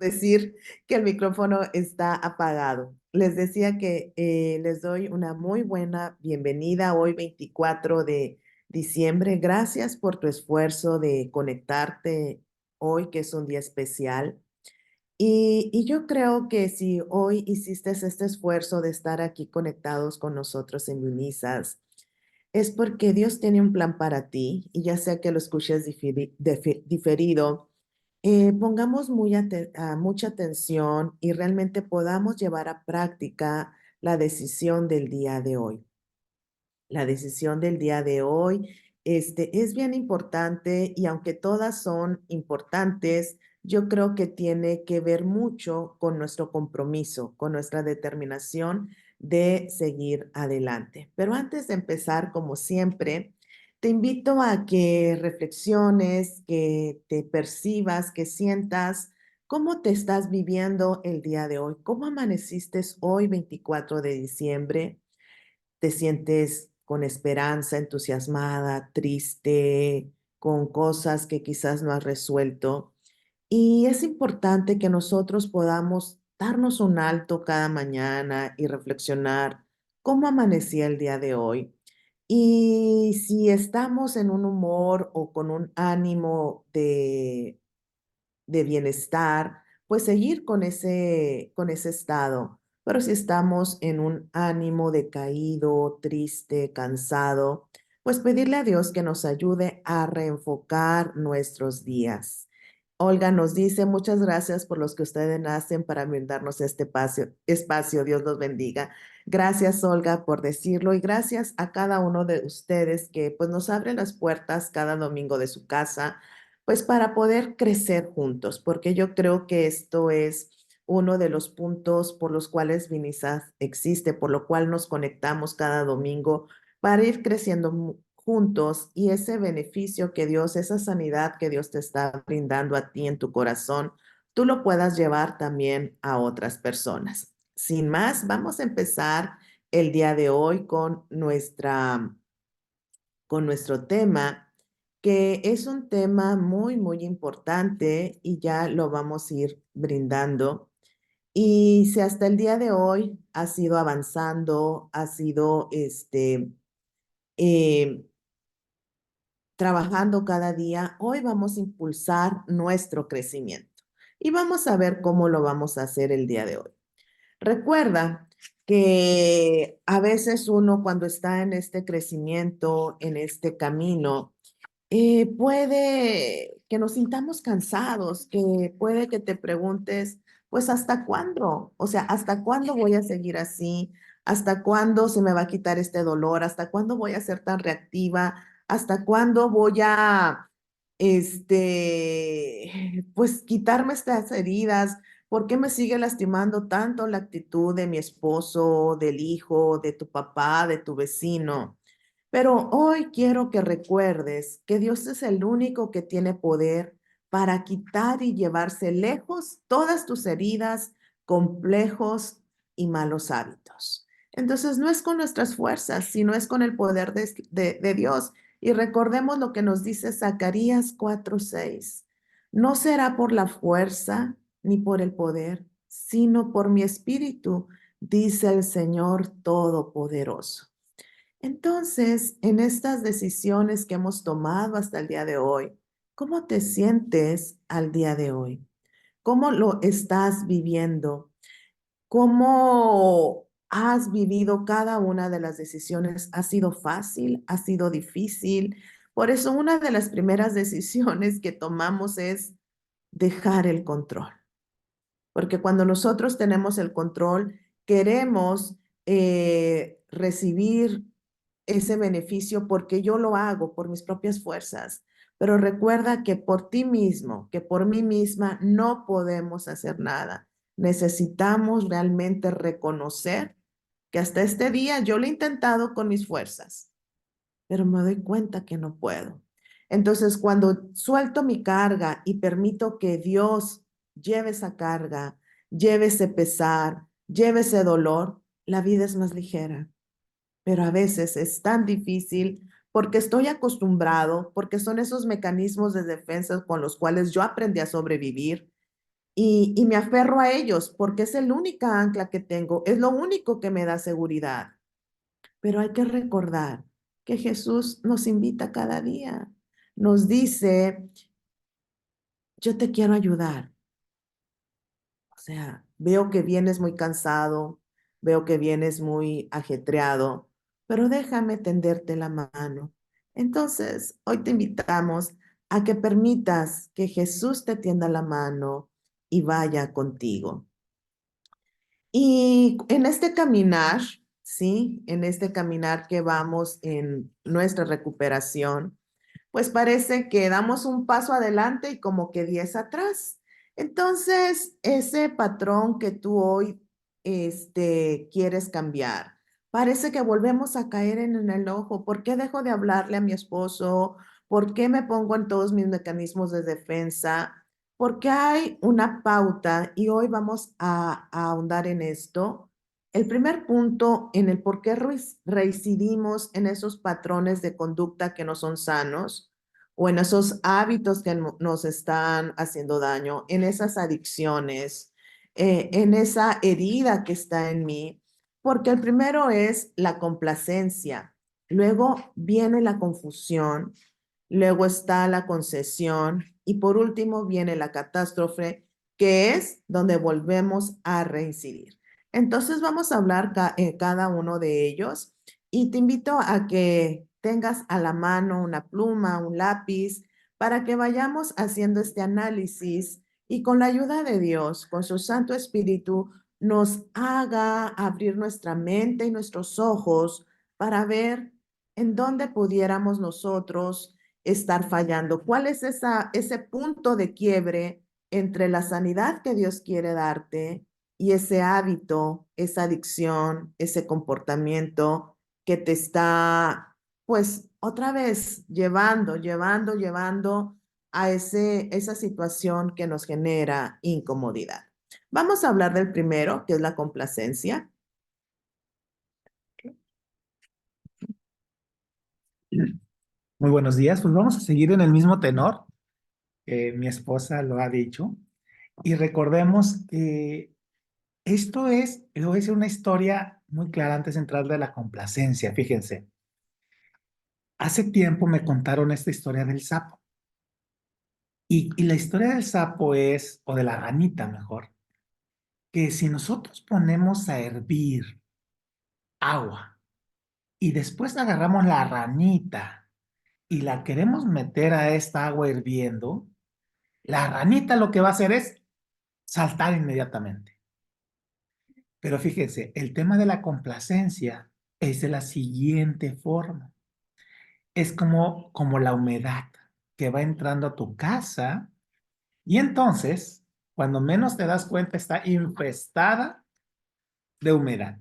decir que el micrófono está apagado. Les decía que les doy una muy buena bienvenida hoy 24 de diciembre. Gracias por tu esfuerzo de conectarte hoy, que es un día especial. Y yo creo que si hoy hiciste este esfuerzo de estar aquí conectados con nosotros en Unisas, es porque Dios tiene un plan para ti y ya sea que lo escuches diferido, pongamos mucha atención y realmente podamos llevar a práctica la decisión del día de hoy. La decisión del día de hoy, es bien importante y aunque todas son importantes, yo creo que tiene que ver mucho con nuestro compromiso, con nuestra determinación de seguir adelante. Pero antes de empezar, como siempre, te invito a que reflexiones, que te percibas, que sientas cómo te estás viviendo el día de hoy, cómo amaneciste hoy 24 de diciembre. ¿Te sientes con esperanza, entusiasmada, triste, con cosas que quizás no has resuelto? Y es importante que nosotros podamos darnos un alto cada mañana y reflexionar cómo amanecía el día de hoy. Y si estamos en un humor o con un ánimo de bienestar, pues seguir con ese estado. Pero si estamos en un ánimo decaído, triste, cansado, pues pedirle a Dios que nos ayude a reenfocar nuestros días. Olga nos dice, muchas gracias por los que ustedes hacen para brindarnos este espacio. Dios los bendiga. Gracias, Olga, por decirlo y gracias a cada uno de ustedes que pues nos abren las puertas cada domingo de su casa pues para poder crecer juntos, porque yo creo que esto es uno de los puntos por los cuales Vinizas existe, por lo cual nos conectamos cada domingo para ir creciendo juntos y ese beneficio que Dios, esa sanidad que Dios te está brindando a ti en tu corazón, tú lo puedas llevar también a otras personas. Sin más, vamos a empezar el día de hoy con nuestro tema, que es un tema muy, muy importante y ya lo vamos a ir brindando. Y si hasta el día de hoy ha sido avanzando, ha sido eh, trabajando cada día, hoy vamos a impulsar nuestro crecimiento y vamos a ver cómo lo vamos a hacer el día de hoy. Recuerda que a veces uno cuando está en este crecimiento, en este camino, puede que nos sintamos cansados, que puede que te preguntes, pues, ¿hasta cuándo? O sea, ¿hasta cuándo voy a seguir así? ¿Hasta cuándo se me va a quitar este dolor? ¿Hasta cuándo voy a ser tan reactiva? ¿Hasta cuándo voy a, pues, quitarme estas heridas? ¿Por qué me sigue lastimando tanto la actitud de mi esposo, del hijo, de tu papá, de tu vecino? Pero hoy quiero que recuerdes que Dios es el único que tiene poder para quitar y llevarse lejos todas tus heridas, complejos y malos hábitos. Entonces no es con nuestras fuerzas, sino es con el poder de Dios. Y recordemos lo que nos dice Zacarías 4:6. No será por la fuerza ni por el poder, sino por mi espíritu, dice el Señor Todopoderoso. Entonces, en estas decisiones que hemos tomado hasta el día de hoy, ¿cómo te sientes al día de hoy? ¿Cómo lo estás viviendo? ¿Cómo has vivido cada una de las decisiones? ¿Ha sido fácil? ¿Ha sido difícil? Por eso, una de las primeras decisiones que tomamos es dejar el control. Porque cuando nosotros tenemos el control, queremos recibir ese beneficio porque yo lo hago por mis propias fuerzas. Pero recuerda que por ti mismo, que por mí misma, no podemos hacer nada. Necesitamos realmente reconocer que hasta este día yo lo he intentado con mis fuerzas, pero me doy cuenta que no puedo. Entonces, cuando suelto mi carga y permito que Dios lleve esa carga, lleve ese pesar, lleve ese dolor, la vida es más ligera. Pero a veces es tan difícil porque estoy acostumbrado, porque son esos mecanismos de defensa con los cuales yo aprendí a sobrevivir y me aferro a ellos porque es el única ancla que tengo, es lo único que me da seguridad. Pero hay que recordar que Jesús nos invita cada día, nos dice, yo te quiero ayudar. O sea, veo que vienes muy cansado, veo que vienes muy ajetreado, pero déjame tenderte la mano. Entonces, hoy te invitamos a que permitas que Jesús te tienda la mano y vaya contigo. Y en este caminar, ¿sí? En este caminar que vamos en nuestra recuperación, pues parece que damos un paso adelante y como que 10 atrás. Entonces, ese patrón que tú hoy quieres cambiar, parece que volvemos a caer en el ojo. ¿Por qué dejo de hablarle a mi esposo? ¿Por qué me pongo en todos mis mecanismos de defensa? Porque hay una pauta y hoy vamos a ahondar en esto. El primer punto en el por qué reincidimos en esos patrones de conducta que no son sanos o en esos hábitos que nos están haciendo daño, en esas adicciones, en esa herida que está en mí, porque el primero es la complacencia, luego viene la confusión, luego está la concesión y por último viene la catástrofe, que es donde volvemos a reincidir. Entonces vamos a hablar cada uno de ellos y te invito a que tengas a la mano una pluma, un lápiz, para que vayamos haciendo este análisis y con la ayuda de Dios, con su Santo Espíritu, nos haga abrir nuestra mente y nuestros ojos para ver en dónde pudiéramos nosotros estar fallando. ¿Cuál es ese punto de quiebre entre la sanidad que Dios quiere darte y ese hábito, esa adicción, ese comportamiento que te está, pues, otra vez llevando a esa situación que nos genera incomodidad? Vamos a hablar del primero, que es la complacencia. Muy buenos días, pues vamos a seguir en el mismo tenor que mi esposa lo ha dicho y recordemos que esto es, le voy a decir una historia muy clara antes de entrar de la complacencia, fíjense, hace tiempo me contaron esta historia del sapo y la historia del sapo es, o de la ranita mejor, que si nosotros ponemos a hervir agua y después agarramos la ranita y la queremos meter a esta agua hirviendo, la ranita lo que va a hacer es saltar inmediatamente. Pero fíjense, el tema de la complacencia es de la siguiente forma. Es como la humedad que va entrando a tu casa y entonces, cuando menos te das cuenta, está infestada de humedad.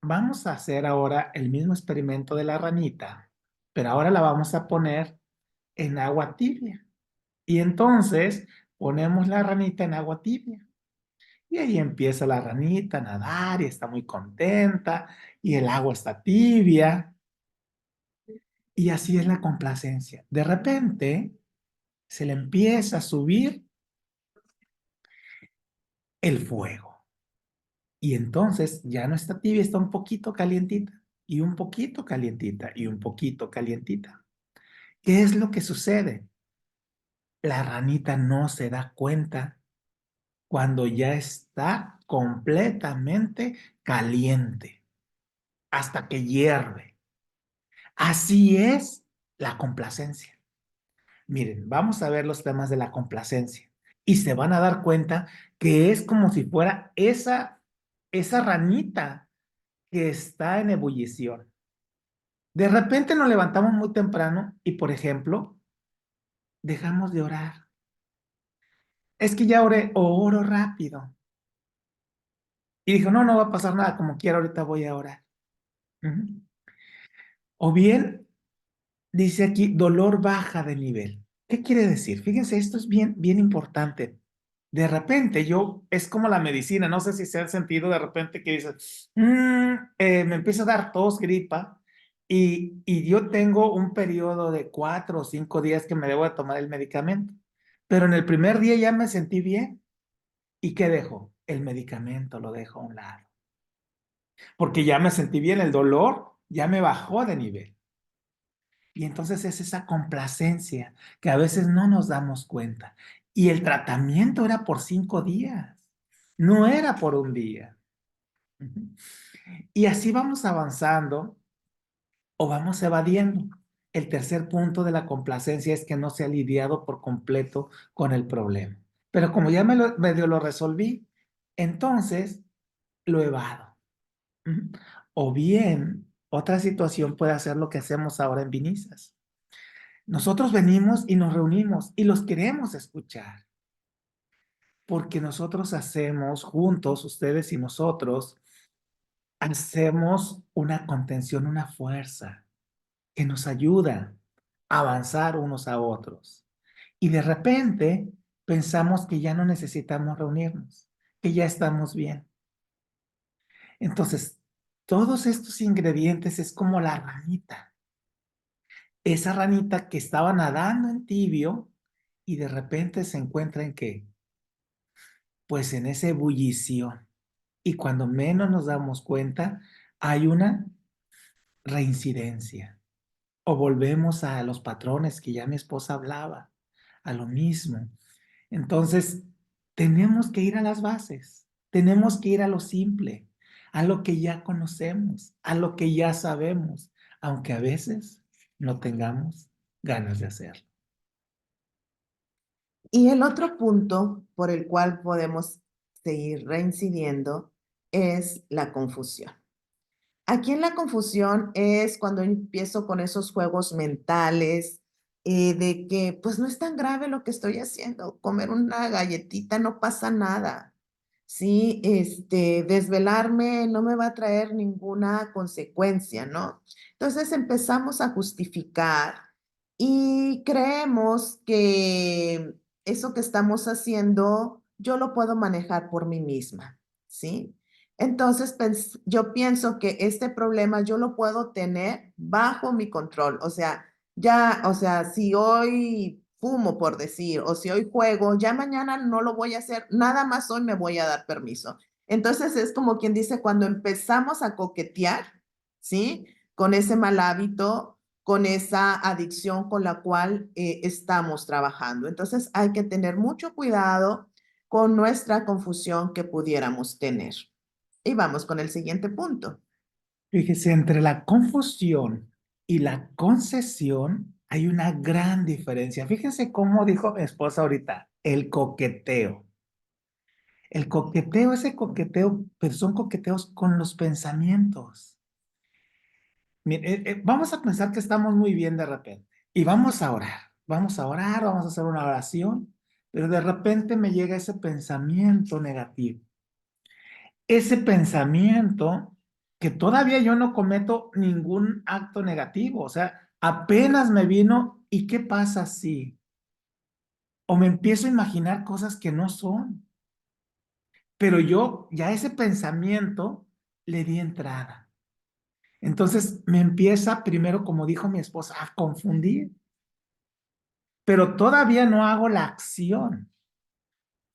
Vamos a hacer ahora el mismo experimento de la ranita, pero ahora la vamos a poner en agua tibia. Y entonces ponemos la ranita en agua tibia. Y ahí empieza la ranita a nadar y está muy contenta y el agua está tibia. Y así es la complacencia. De repente se le empieza a subir el fuego. Y entonces ya no está tibia, está un poquito calientita y un poquito calientita y un poquito calientita. ¿Qué es lo que sucede? La ranita no se da cuenta cuando ya está completamente caliente hasta que hierve. Así es la complacencia. Miren, vamos a ver los temas de la complacencia y se van a dar cuenta que es como si fuera esa ranita que está en ebullición. De repente nos levantamos muy temprano y, por ejemplo, dejamos de orar. Es que ya oré o oro rápido. Y dijo, no, no va a pasar nada, como quiera, ahorita voy a orar. Ujú. O bien dice aquí, dolor baja de nivel. ¿Qué quiere decir? Fíjense, esto es bien, bien importante. De repente es como la medicina, no sé si se ha sentido de repente que dices, me empieza a dar tos, gripa, y yo tengo un periodo de 4 o 5 días que me debo de tomar el medicamento. Pero en el primer día ya me sentí bien. ¿Y qué dejo? El medicamento lo dejo a un lado. Porque ya me sentí bien, el dolor ya me bajó de nivel. Y entonces es esa complacencia que a veces no nos damos cuenta. Y el tratamiento era por 5 días, no era por un día. Ujú. Y así vamos avanzando o vamos evadiendo. El tercer punto de la complacencia es que no se ha lidiado por completo con el problema. Pero como ya medio lo resolví, entonces lo evado. Ujú. O bien, otra situación puede ser lo que hacemos ahora en Vinizas. Nosotros venimos y nos reunimos y los queremos escuchar, porque nosotros hacemos juntos, ustedes y nosotros, hacemos una contención, una fuerza que nos ayuda a avanzar unos a otros. Y de repente pensamos que ya no necesitamos reunirnos, que ya estamos bien. Entonces, todos estos ingredientes es como la ranita, esa ranita que estaba nadando en tibio y de repente se encuentra en que, pues en esa ebullición. Y cuando menos nos damos cuenta, hay una reincidencia. O volvemos a los patrones que ya mi esposa hablaba, a lo mismo. Entonces, tenemos que ir a las bases, tenemos que ir a lo simple, a lo que ya conocemos, a lo que ya sabemos, aunque a veces no tengamos ganas de hacerlo. Y el otro punto por el cual podemos seguir reincidiendo es la confusión. Aquí en la confusión es cuando empiezo con esos juegos mentales de que pues no es tan grave lo que estoy haciendo, comer una galletita no pasa nada, ¿sí? Desvelarme no me va a traer ninguna consecuencia, ¿no? Entonces empezamos a justificar y creemos que eso que estamos haciendo yo lo puedo manejar por mí misma, ¿sí? Entonces, yo pienso que este problema yo lo puedo tener bajo mi control. O sea, ya, o sea, si hoy fumo, por decir, o si hoy juego, ya mañana no lo voy a hacer, nada más hoy me voy a dar permiso. Entonces, es como quien dice, cuando empezamos a coquetear, ¿sí? Con ese mal hábito, con esa adicción con la cual estamos trabajando. Entonces, hay que tener mucho cuidado con nuestra confusión que pudiéramos tener. Y vamos con el siguiente punto. Fíjese, entre la confusión y la concesión hay una gran diferencia. Fíjense cómo dijo mi esposa ahorita, el coqueteo. El coqueteo, ese coqueteo, pero son coqueteos con los pensamientos. Mire, vamos a pensar que estamos muy bien de repente y vamos a orar. Vamos a orar, vamos a hacer una oración, pero de repente me llega ese pensamiento negativo. Ese pensamiento que todavía yo no cometo ningún acto negativo, o sea, apenas me vino y ¿qué pasa si? O me empiezo a imaginar cosas que no son, pero yo ya ese pensamiento le di entrada. Entonces me empieza primero, como dijo mi esposa, a confundir, pero todavía no hago la acción.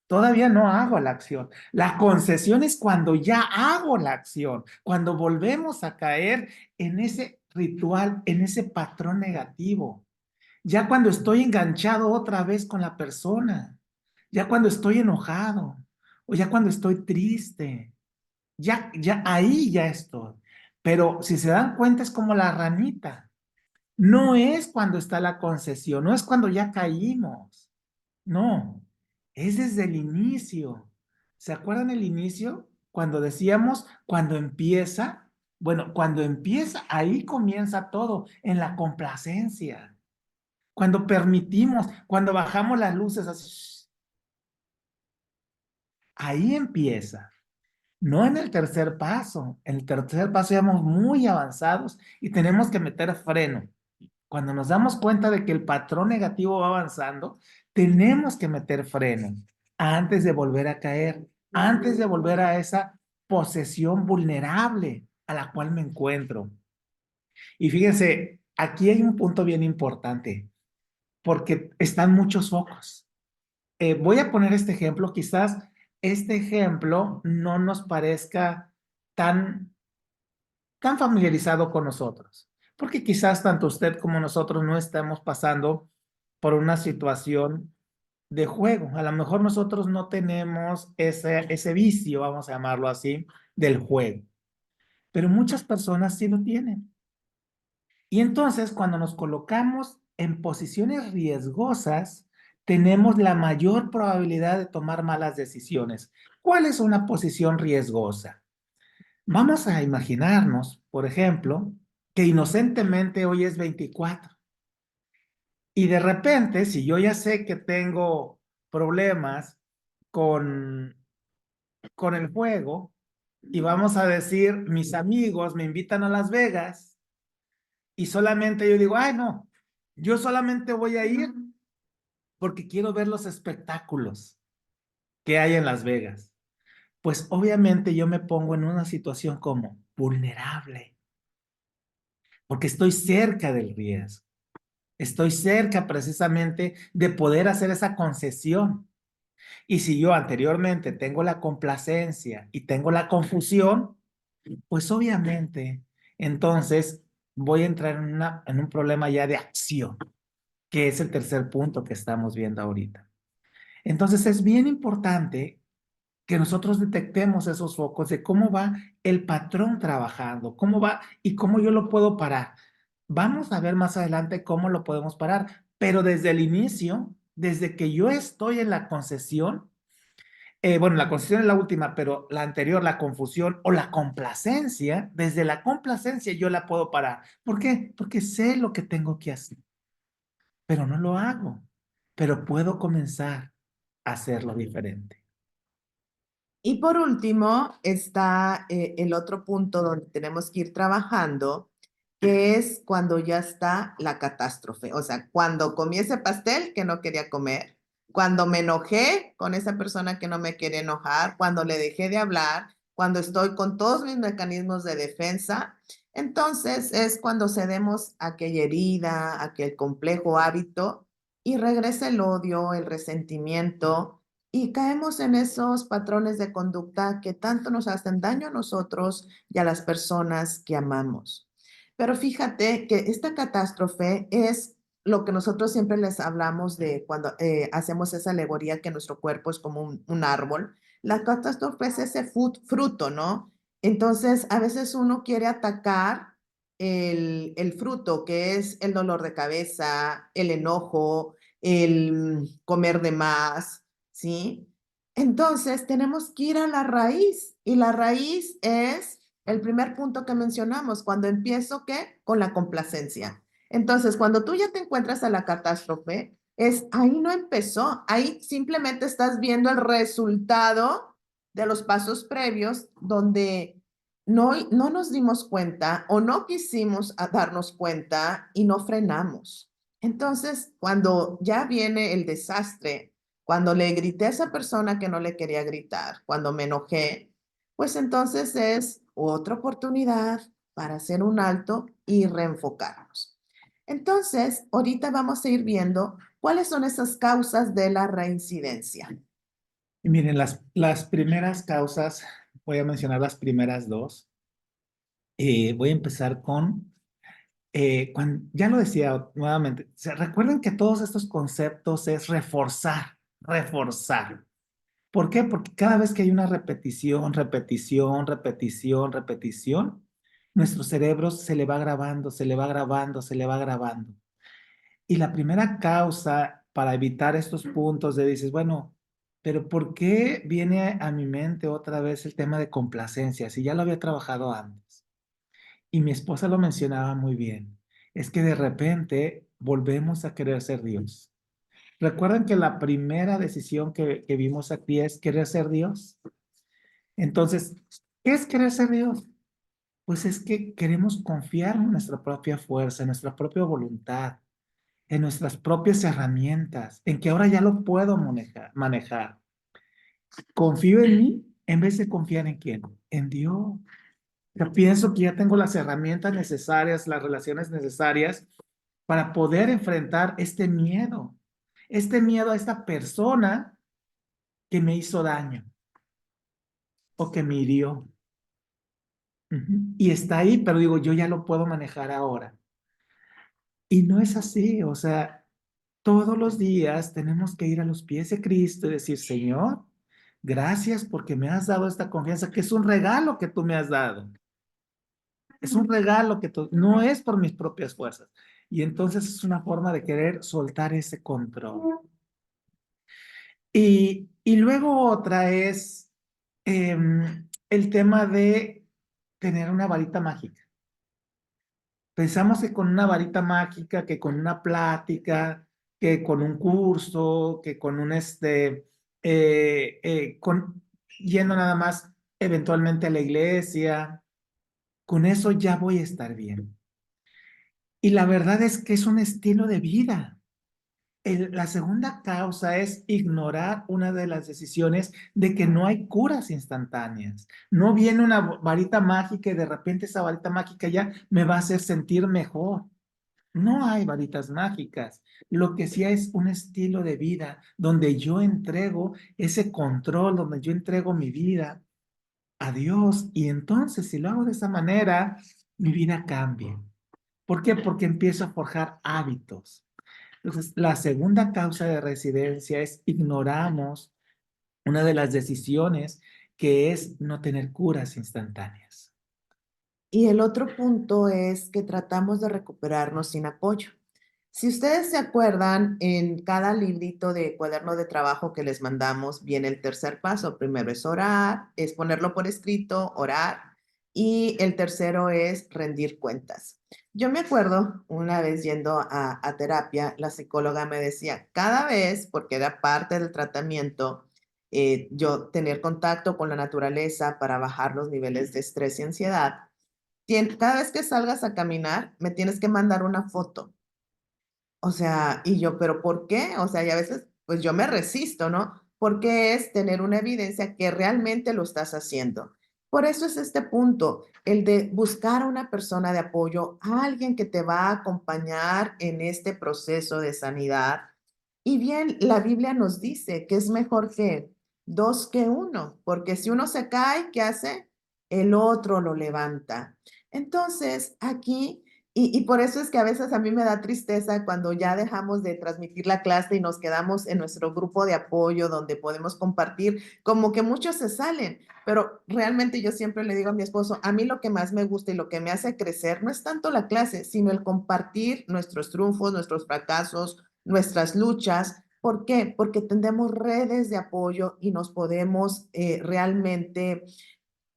Todavía no hago la acción. La concesión es cuando ya hago la acción, cuando volvemos a caer en ese ritual, en ese patrón negativo. Ya cuando estoy enganchado otra vez con la persona, ya cuando estoy enojado o ya cuando estoy triste, ya ahí ya estoy. Pero si se dan cuenta es como la ranita. No es cuando está la concesión, no es cuando ya caímos. No, es desde el inicio. ¿Se acuerdan el inicio? Cuando decíamos, cuando empieza, bueno, cuando empieza, ahí comienza todo, en la complacencia. Cuando permitimos, cuando bajamos las luces así, ahí empieza. No en el tercer paso. En el tercer paso ya vamos muy avanzados y tenemos que meter freno. Cuando nos damos cuenta de que el patrón negativo va avanzando, tenemos que meter freno antes de volver a caer, antes de volver a esa posesión vulnerable a la cual me encuentro. Y fíjense, aquí hay un punto bien importante, porque están muchos focos. Voy a poner este ejemplo, quizás este ejemplo no nos parezca tan, tan familiarizado con nosotros, porque quizás tanto usted como nosotros no estamos pasando por una situación de juego. A lo mejor nosotros no tenemos ese vicio, vamos a llamarlo así, del juego, pero muchas personas sí lo tienen. Y entonces, cuando nos colocamos en posiciones riesgosas, tenemos la mayor probabilidad de tomar malas decisiones. ¿Cuál es una posición riesgosa? Vamos a imaginarnos, por ejemplo, que inocentemente hoy es 24 y de repente, si yo ya sé que tengo problemas con, con el juego y vamos a decir, mis amigos me invitan a Las Vegas y solamente yo digo, ay, no, yo solamente voy a ir porque quiero ver los espectáculos que hay en Las Vegas. Pues obviamente yo me pongo en una situación como vulnerable, porque estoy cerca del riesgo, estoy cerca precisamente de poder hacer esa concesión. Y si yo anteriormente tengo la complacencia y tengo la confusión, pues obviamente entonces voy a entrar en un problema ya de acción, que es el tercer punto que estamos viendo ahorita. Entonces es bien importante que nosotros detectemos esos focos de cómo va el patrón trabajando, cómo va y cómo yo lo puedo parar. Vamos a ver más adelante cómo lo podemos parar, pero desde el inicio, desde que yo estoy en la concesión, bueno, la concesión es la última, pero la anterior, la confusión o la complacencia, desde la complacencia yo la puedo parar. ¿Por qué? Porque sé lo que tengo que hacer, pero no lo hago, pero puedo comenzar a hacerlo diferente. Y por último está el otro punto donde tenemos que ir trabajando, que es cuando ya está la catástrofe. O sea, cuando comí ese pastel que no quería comer, cuando me enojé con esa persona que no me quería enojar, cuando le dejé de hablar, cuando estoy con todos mis mecanismos de defensa. Entonces es cuando cedemos a aquella herida, a aquel complejo hábito y regresa el odio, el resentimiento y caemos en esos patrones de conducta que tanto nos hacen daño a nosotros y a las personas que amamos. Pero fíjate que esta catástrofe es lo que nosotros siempre les hablamos de cuando hacemos esa alegoría que nuestro cuerpo es como un árbol. La catástrofe es ese fruto, ¿no? Entonces, a veces uno quiere atacar el fruto, que es el dolor de cabeza, el enojo, el comer de más, ¿sí? Entonces, tenemos que ir a la raíz y la raíz es el primer punto que mencionamos, cuando empiezo, ¿qué? Con la complacencia. Entonces, cuando tú ya te encuentras a la catástrofe, es ahí no empezó, ahí simplemente estás viendo el resultado de los pasos previos donde no nos dimos cuenta o no quisimos darnos cuenta y no frenamos. Entonces, cuando ya viene el desastre, cuando le grité a esa persona que no le quería gritar, cuando me enojé, pues entonces es otra oportunidad para hacer un alto y reenfocarnos. Entonces, ahorita vamos a ir viendo cuáles son esas causas de la reincidencia. Y miren, las primeras causas, voy a mencionar las primeras dos. Voy a empezar con, ya lo decía nuevamente, recuerden que todos estos conceptos es reforzar, reforzar. ¿Por qué? Porque cada vez que hay una repetición, repetición, repetición, repetición, nuestro cerebro se le va grabando, se le va grabando, se le va grabando. Y la primera causa para evitar estos puntos de dices, bueno, pero ¿por qué viene a mi mente otra vez el tema de complacencia si ya lo había trabajado antes? Y mi esposa lo mencionaba muy bien. Es que de repente volvemos a querer ser Dios. Recuerden que la primera decisión que vimos aquí es querer ser Dios. Entonces, ¿qué es querer ser Dios? Pues es que queremos confiar en nuestra propia fuerza, en nuestra propia voluntad, en nuestras propias herramientas, en que ahora ya lo puedo manejar. Confío en mí en vez de confiar en quién, en Dios. Yo pienso que ya tengo las herramientas necesarias, las relaciones necesarias para poder enfrentar este miedo a esta persona que me hizo daño. o que me hirió. Ujú. Y está ahí, pero digo, yo ya lo puedo manejar ahora. Y no es así, o sea, todos los días tenemos que ir a los pies de Cristo y decir, Señor, gracias porque me has dado esta confianza, que es un regalo que tú me has dado. Es un regalo que tú, no es por mis propias fuerzas. Y entonces es una forma de querer soltar ese control. Y luego otra es el tema de tener una varita mágica. Pensamos que con una varita mágica, que con una plática, que con un curso, que con yendo nada más eventualmente a la iglesia, con eso ya voy a estar bien. Y la verdad es que es un estilo de vida. La segunda causa es ignorar una de las decisiones de que no hay curas instantáneas. No viene una varita mágica y de repente esa varita mágica ya me va a hacer sentir mejor. No hay varitas mágicas. Lo que sí es un estilo de vida donde yo entrego ese control, donde yo entrego mi vida a Dios. Y entonces, si lo hago de esa manera, mi vida cambia. ¿Por qué? Porque empiezo a forjar hábitos. Entonces, la segunda causa de residencia es ignoramos una de las decisiones que es no tener curas instantáneas. Y el otro punto es que tratamos de recuperarnos sin apoyo. Si ustedes se acuerdan, en cada librito de cuaderno de trabajo que les mandamos viene el tercer paso. Primero es orar, es ponerlo por escrito, orar, y el tercero es rendir cuentas. Yo me acuerdo una vez yendo a terapia, la psicóloga me decía, cada vez, porque era parte del tratamiento, yo tener contacto con la naturaleza para bajar los niveles de estrés y ansiedad. Cada vez que salgas a caminar, me tienes que mandar una foto. O sea, y yo, ¿pero por qué? O sea, y a veces, pues yo me resisto, ¿no? Porque es tener una evidencia que realmente lo estás haciendo. Por eso es este punto, el de buscar a una persona de apoyo, a alguien que te va a acompañar en este proceso de sanidad. Y bien, la Biblia nos dice que es mejor que dos que uno, porque si uno se cae, ¿qué hace? El otro lo levanta. Entonces, aquí y por eso es que a veces a mí me da tristeza cuando ya dejamos de transmitir la clase y nos quedamos en nuestro grupo de apoyo donde podemos compartir, como que muchos se salen, pero realmente yo siempre le digo a mi esposo, a mí lo que más me gusta y lo que me hace crecer no es tanto la clase, sino el compartir nuestros triunfos, nuestros fracasos, nuestras luchas. ¿Por qué? Porque tendemos redes de apoyo y nos podemos realmente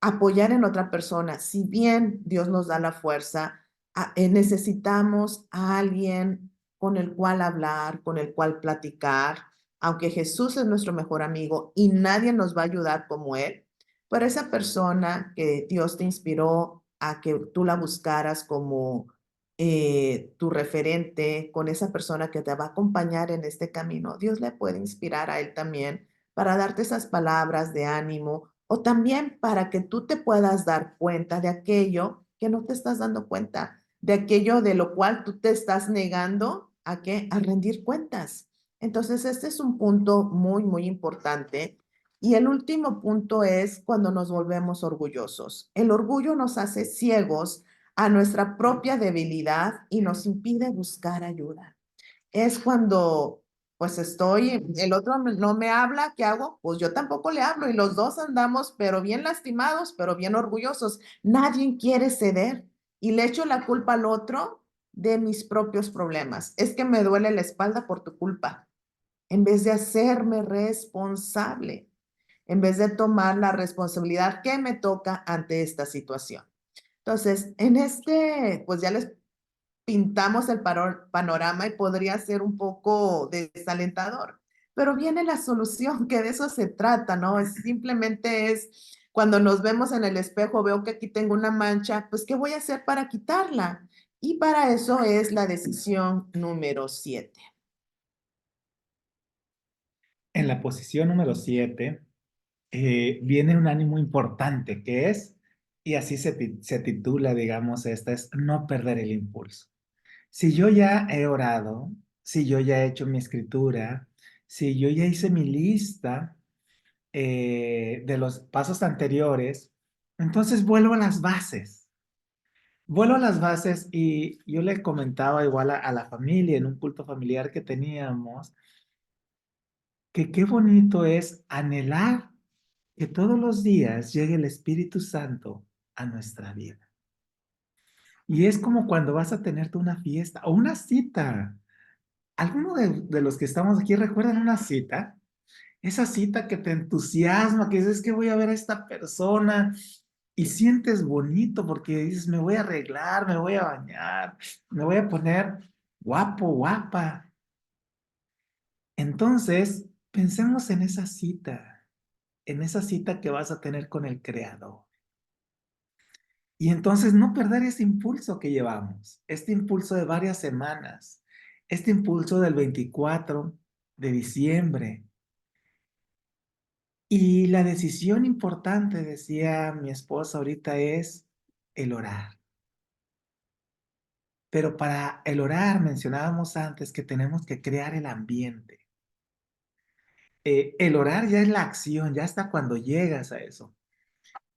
apoyar en otra persona. Si bien Dios nos da la fuerza, necesitamos a alguien con el cual hablar, con el cual platicar, aunque Jesús es nuestro mejor amigo y nadie nos va a ayudar como Él, pero esa persona que Dios te inspiró a que tú la buscaras como tu referente, con esa persona que te va a acompañar en este camino, Dios le puede inspirar a Él también para darte esas palabras de ánimo o también para que tú te puedas dar cuenta de aquello que no te estás dando cuenta, de aquello de lo cual tú te estás negando a qué, a rendir cuentas. Entonces, este es un punto muy, muy importante. Y el último punto es cuando nos volvemos orgullosos. El orgullo nos hace ciegos a nuestra propia debilidad y nos impide buscar ayuda. Es cuando pues el otro no me habla, ¿qué hago? Pues yo tampoco le hablo y los dos andamos, pero bien lastimados, pero bien orgullosos. Nadie quiere ceder y le echo la culpa al otro de mis propios problemas. Es que me duele la espalda por tu culpa, en vez de hacerme responsable, en vez de tomar la responsabilidad que me toca ante esta situación. Entonces, pues ya les pintamos el panorama y podría ser un poco desalentador. Pero viene la solución, que de eso se trata, ¿no? Simplemente es cuando nos vemos en el espejo, veo que aquí tengo una mancha, pues ¿qué voy a hacer para quitarla? Y para eso es la decisión número 7. En la posición número 7 viene un ánimo importante que es, y así se titula, digamos, esta es no perder el impulso. Si yo ya he orado, si yo ya he hecho mi escritura, si yo ya hice mi lista, de los pasos anteriores, entonces vuelvo a las bases. Vuelvo a las bases y yo le comentaba igual a la familia en un culto familiar que teníamos, que qué bonito es anhelar que todos los días llegue el Espíritu Santo a nuestra vida. Y es como cuando vas a tenerte una fiesta o una cita. ¿Alguno de los que estamos aquí recuerdan una cita? Esa cita que te entusiasma, que dices que voy a ver a esta persona y sientes bonito porque dices, me voy a arreglar, me voy a bañar, me voy a poner guapo, guapa. Entonces, pensemos en esa cita que vas a tener con el Creador. Y entonces no perder ese impulso que llevamos, este impulso de varias semanas, este impulso del 24 de diciembre. Y la decisión importante, decía mi esposa ahorita, es el orar. Pero para el orar mencionábamos antes que tenemos que crear el ambiente. El orar ya es la acción, ya está cuando llegas a eso.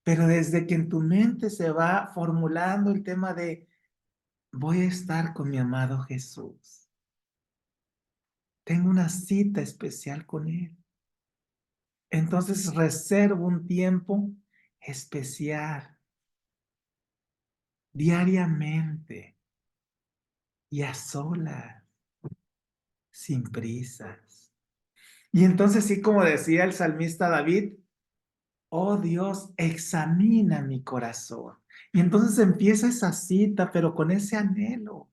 Pero desde que en tu mente se va formulando el tema de voy a estar con mi amado Jesús. Tengo una cita especial con Él. Entonces reservo un tiempo especial, diariamente y a solas, sin prisas. Y entonces sí, como decía el salmista David, oh Dios, examina mi corazón. Y entonces empieza esa cita, pero con ese anhelo,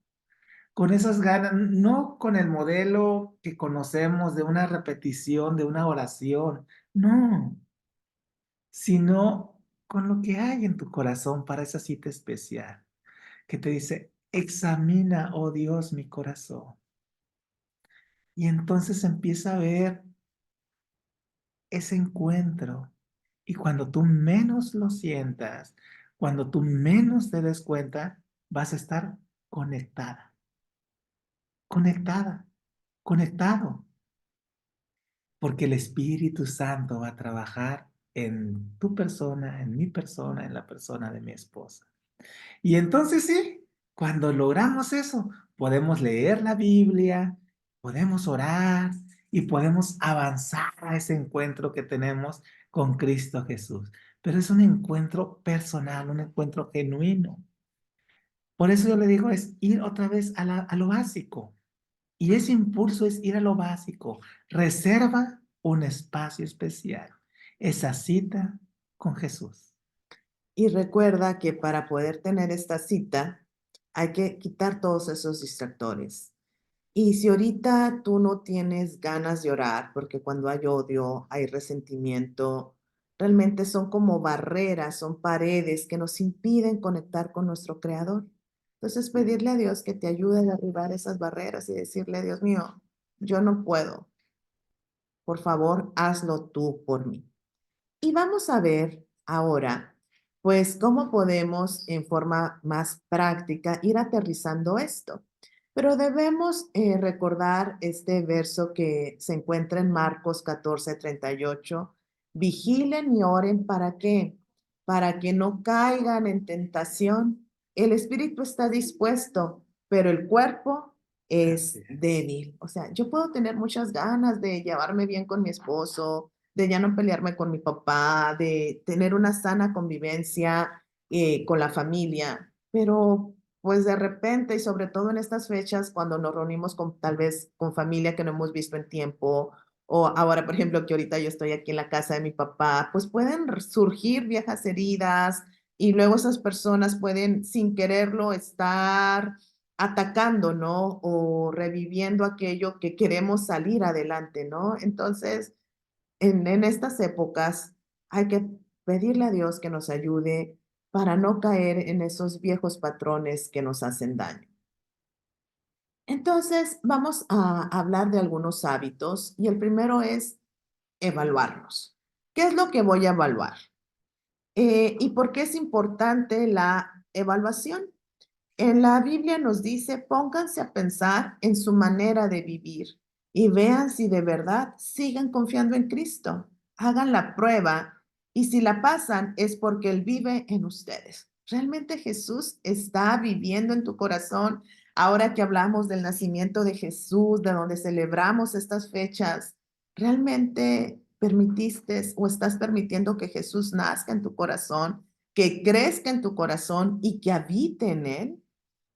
con esas ganas, no con el modelo que conocemos de una repetición, de una oración, no, sino con lo que hay en tu corazón para esa cita especial, que te dice, examina, oh Dios, mi corazón. Y entonces empieza a ver ese encuentro. Y cuando tú menos lo sientas, cuando tú menos te des cuenta, vas a estar conectada, conectada, conectado, porque el Espíritu Santo va a trabajar en tu persona, en mi persona, en la persona de mi esposa. Y entonces sí, cuando logramos eso, podemos leer la Biblia, podemos orar y podemos avanzar a ese encuentro que tenemos con Cristo Jesús. Pero es un encuentro personal, un encuentro genuino. Por eso yo le digo, es ir otra vez a lo básico. Y ese impulso es ir a lo básico. Reserva un espacio especial. Esa cita con Jesús. Y recuerda que para poder tener esta cita hay que quitar todos esos distractores. Y si ahorita tú no tienes ganas de orar, porque cuando hay odio, hay resentimiento, realmente son como barreras, son paredes que nos impiden conectar con nuestro Creador. Entonces, pedirle a Dios que te ayude a derribar esas barreras y decirle, Dios mío, yo no puedo. Por favor, hazlo tú por mí. Y vamos a ver ahora, pues, cómo podemos en forma más práctica ir aterrizando esto. Pero debemos recordar este verso que se encuentra en Marcos 14:38. Vigilen y oren para qué, para que no caigan en tentación. El espíritu está dispuesto, pero el cuerpo Así es es. débil. O sea, yo puedo tener muchas ganas de llevarme bien con mi esposo, de ya no pelearme con mi papá, de tener una sana convivencia con la familia, pero pues de repente y sobre todo en estas fechas cuando nos reunimos con tal vez con familia que no hemos visto en tiempo o ahora por ejemplo que ahorita yo estoy aquí en la casa de mi papá, pues pueden surgir viejas heridas y luego esas personas pueden sin quererlo estar atacando, ¿no? O reviviendo aquello que queremos salir adelante, ¿no? Entonces, en estas épocas hay que pedirle a Dios que nos ayude para no caer en esos viejos patrones que nos hacen daño. Entonces, vamos a hablar de algunos hábitos y el primero es evaluarnos. ¿Qué es lo que voy a evaluar? ¿Y por qué es importante la evaluación? En la Biblia nos dice, pónganse a pensar en su manera de vivir y vean si de verdad siguen confiando en Cristo. hagan la prueba y si la pasan es porque Él vive en ustedes. ¿Realmente Jesús está viviendo en tu corazón? Ahora que hablamos del nacimiento de Jesús, de donde celebramos estas fechas, ¿realmente permitiste o estás permitiendo que Jesús nazca en tu corazón, que crezca en tu corazón y que habite en él?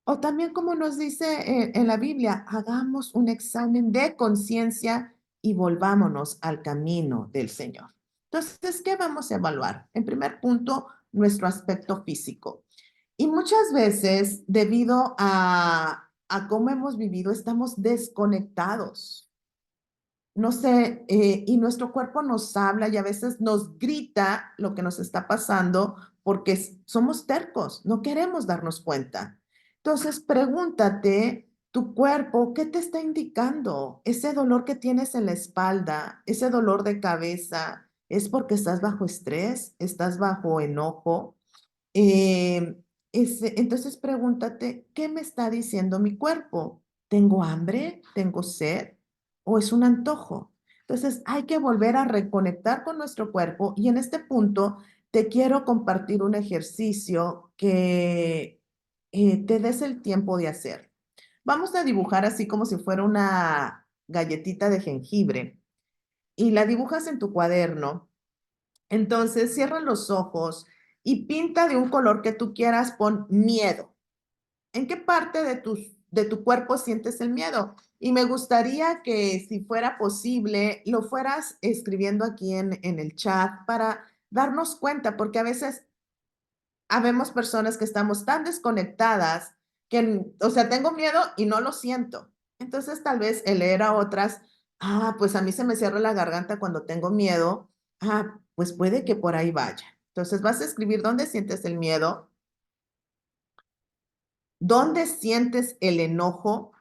O también, como nos dice en la Biblia, hagamos un examen de conciencia y volvámonos al camino del Señor. Entonces, ¿qué vamos a evaluar? En primer punto, nuestro aspecto físico. Y muchas veces, debido a cómo hemos vivido, estamos desconectados. No sé, y nuestro cuerpo nos habla y a veces nos grita lo que nos está pasando porque somos tercos, no queremos darnos cuenta. Entonces, pregúntate, tu cuerpo, ¿qué te está indicando? Ese dolor que tienes en la espalda, ese dolor de cabeza, ¿es porque estás bajo estrés? ¿Estás bajo enojo? Eh, entonces pregúntate, ¿qué me está diciendo mi cuerpo? ¿Tengo hambre? ¿Tengo sed? ¿O es un antojo? Entonces hay que volver a reconectar con nuestro cuerpo y en este punto te quiero compartir un ejercicio que te des el tiempo de hacer. Vamos a dibujar así como si fuera una galletita de jengibre y la dibujas en tu cuaderno. Entonces, cierra los ojos y pinta de un color que tú quieras, pon miedo. ¿En qué parte de tu cuerpo sientes el miedo? Y me gustaría que, si fuera posible, lo fueras escribiendo aquí en el chat para darnos cuenta, porque a veces habemos personas que estamos tan desconectadas que, o sea, tengo miedo y no lo siento. Entonces, tal vez el leer a otras, pues a mí se me cierra la garganta cuando tengo miedo, pues puede que por ahí vaya. Entonces, vas a escribir dónde sientes el miedo, dónde sientes el enojo,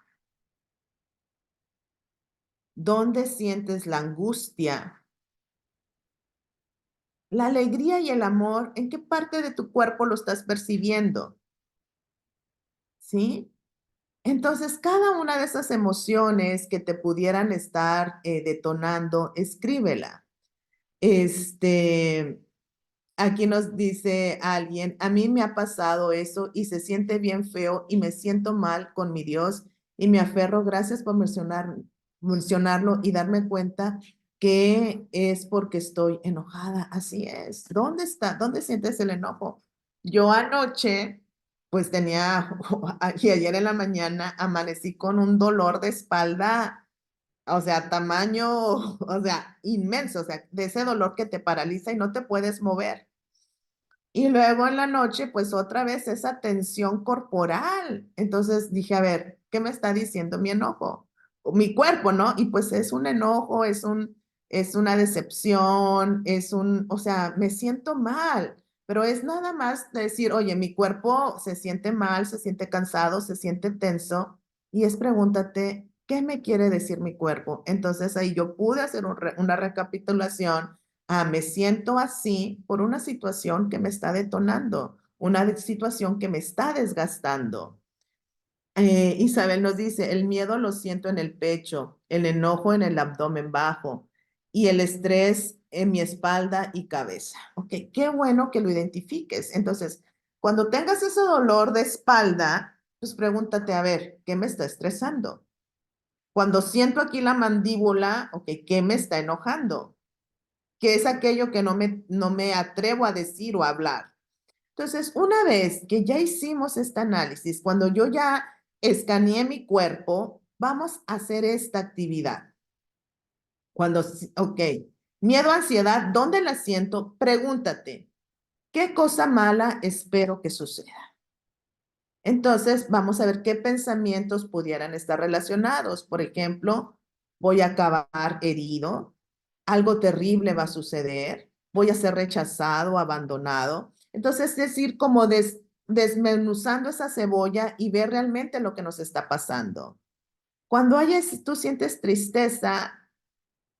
dónde sientes la angustia, la alegría y el amor, ¿en qué parte de tu cuerpo lo estás percibiendo? ¿Sí? Entonces, cada una de esas emociones que te pudieran estar detonando, escríbela. Este, aquí nos dice alguien, a mí me ha pasado eso y se siente bien feo y me siento mal con mi Dios y me aferro. Gracias por mencionarlo y darme cuenta que es porque estoy enojada. Así es. ¿Dónde está? ¿Dónde sientes el enojo? Yo anoche, pues tenía, y ayer en la mañana amanecí con un dolor de espalda, o sea, tamaño, o sea, inmenso, o sea, de ese dolor que te paraliza y no te puedes mover. Y luego en la noche, pues otra vez esa tensión corporal. Entonces dije, a ver, ¿qué me está diciendo mi enojo? O mi cuerpo, ¿no? Y pues es un enojo, es una decepción, o sea, me siento mal, pero es nada más decir, oye, mi cuerpo se siente mal, se siente cansado, se siente tenso, y es pregúntate, ¿qué me quiere decir mi cuerpo? Entonces ahí yo pude hacer una recapitulación. Me siento así por una situación que me está detonando, una situación que me está desgastando. Isabel nos dice, el miedo lo siento en el pecho, el enojo en el abdomen bajo y el estrés en mi espalda y cabeza. Ok, qué bueno que lo identifiques. Entonces, cuando tengas ese dolor de espalda, pues pregúntate, a ver, ¿qué me está estresando? Cuando siento aquí la mandíbula, ok, ¿qué me está enojando? Que es aquello que no me atrevo a decir o a hablar. Entonces, una vez que ya hicimos este análisis, cuando yo ya escaneé mi cuerpo, vamos a hacer esta actividad. Ok, miedo, ansiedad, ¿dónde la siento? Pregúntate, ¿qué cosa mala espero que suceda? Entonces, vamos a ver qué pensamientos pudieran estar relacionados. Por ejemplo, voy a acabar herido, algo terrible va a suceder, voy a ser rechazado, abandonado. Entonces, es decir, como desmenuzando esa cebolla y ver realmente lo que nos está pasando. Cuando tú sientes tristeza,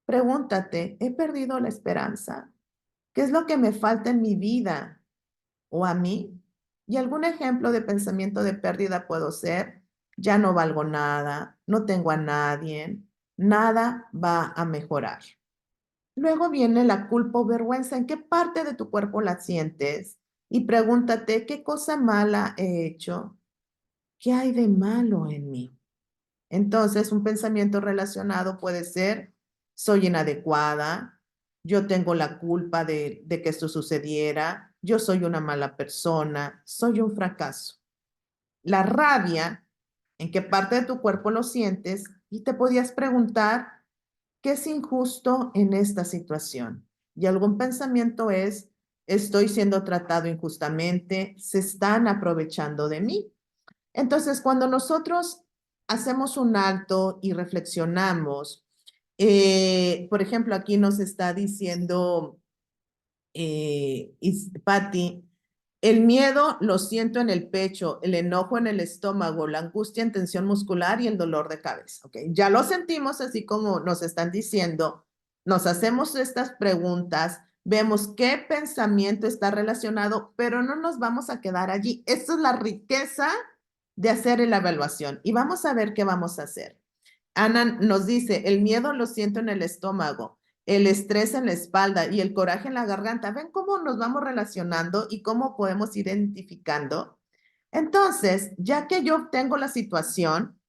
pregúntate, ¿he perdido la esperanza? ¿Qué es lo que me falta en mi vida o a mí? Y algún ejemplo de pensamiento de pérdida puedo ser, ya no valgo nada, no tengo a nadie, nada va a mejorar. Luego viene la culpa o vergüenza. ¿En qué parte de tu cuerpo la sientes? Y pregúntate, ¿qué cosa mala he hecho? ¿Qué hay de malo en mí? Entonces, un pensamiento relacionado puede ser, soy inadecuada, yo tengo la culpa de que esto sucediera, yo soy una mala persona, soy un fracaso. La rabia, ¿en qué parte de tu cuerpo lo sientes? Y te podías preguntar, ¿qué es injusto en esta situación? Y algún pensamiento es, estoy siendo tratado injustamente, se están aprovechando de mí. Entonces, cuando nosotros hacemos un alto y reflexionamos, por ejemplo, aquí nos está diciendo Patti, el miedo lo siento en el pecho, el enojo en el estómago, la angustia en tensión muscular y el dolor de cabeza. ¿Ok? Ya lo sentimos así como nos están diciendo, nos hacemos estas preguntas, vemos qué pensamiento está relacionado, pero no nos vamos a quedar allí. Esto es la riqueza de hacer la evaluación y vamos a ver qué vamos a hacer. Ana nos dice, el miedo lo siento en el estómago, el estrés en la espalda y el coraje en la garganta. ¿Ven cómo nos vamos relacionando y cómo podemos ir identificando? Entonces, ya que yo tengo la situación,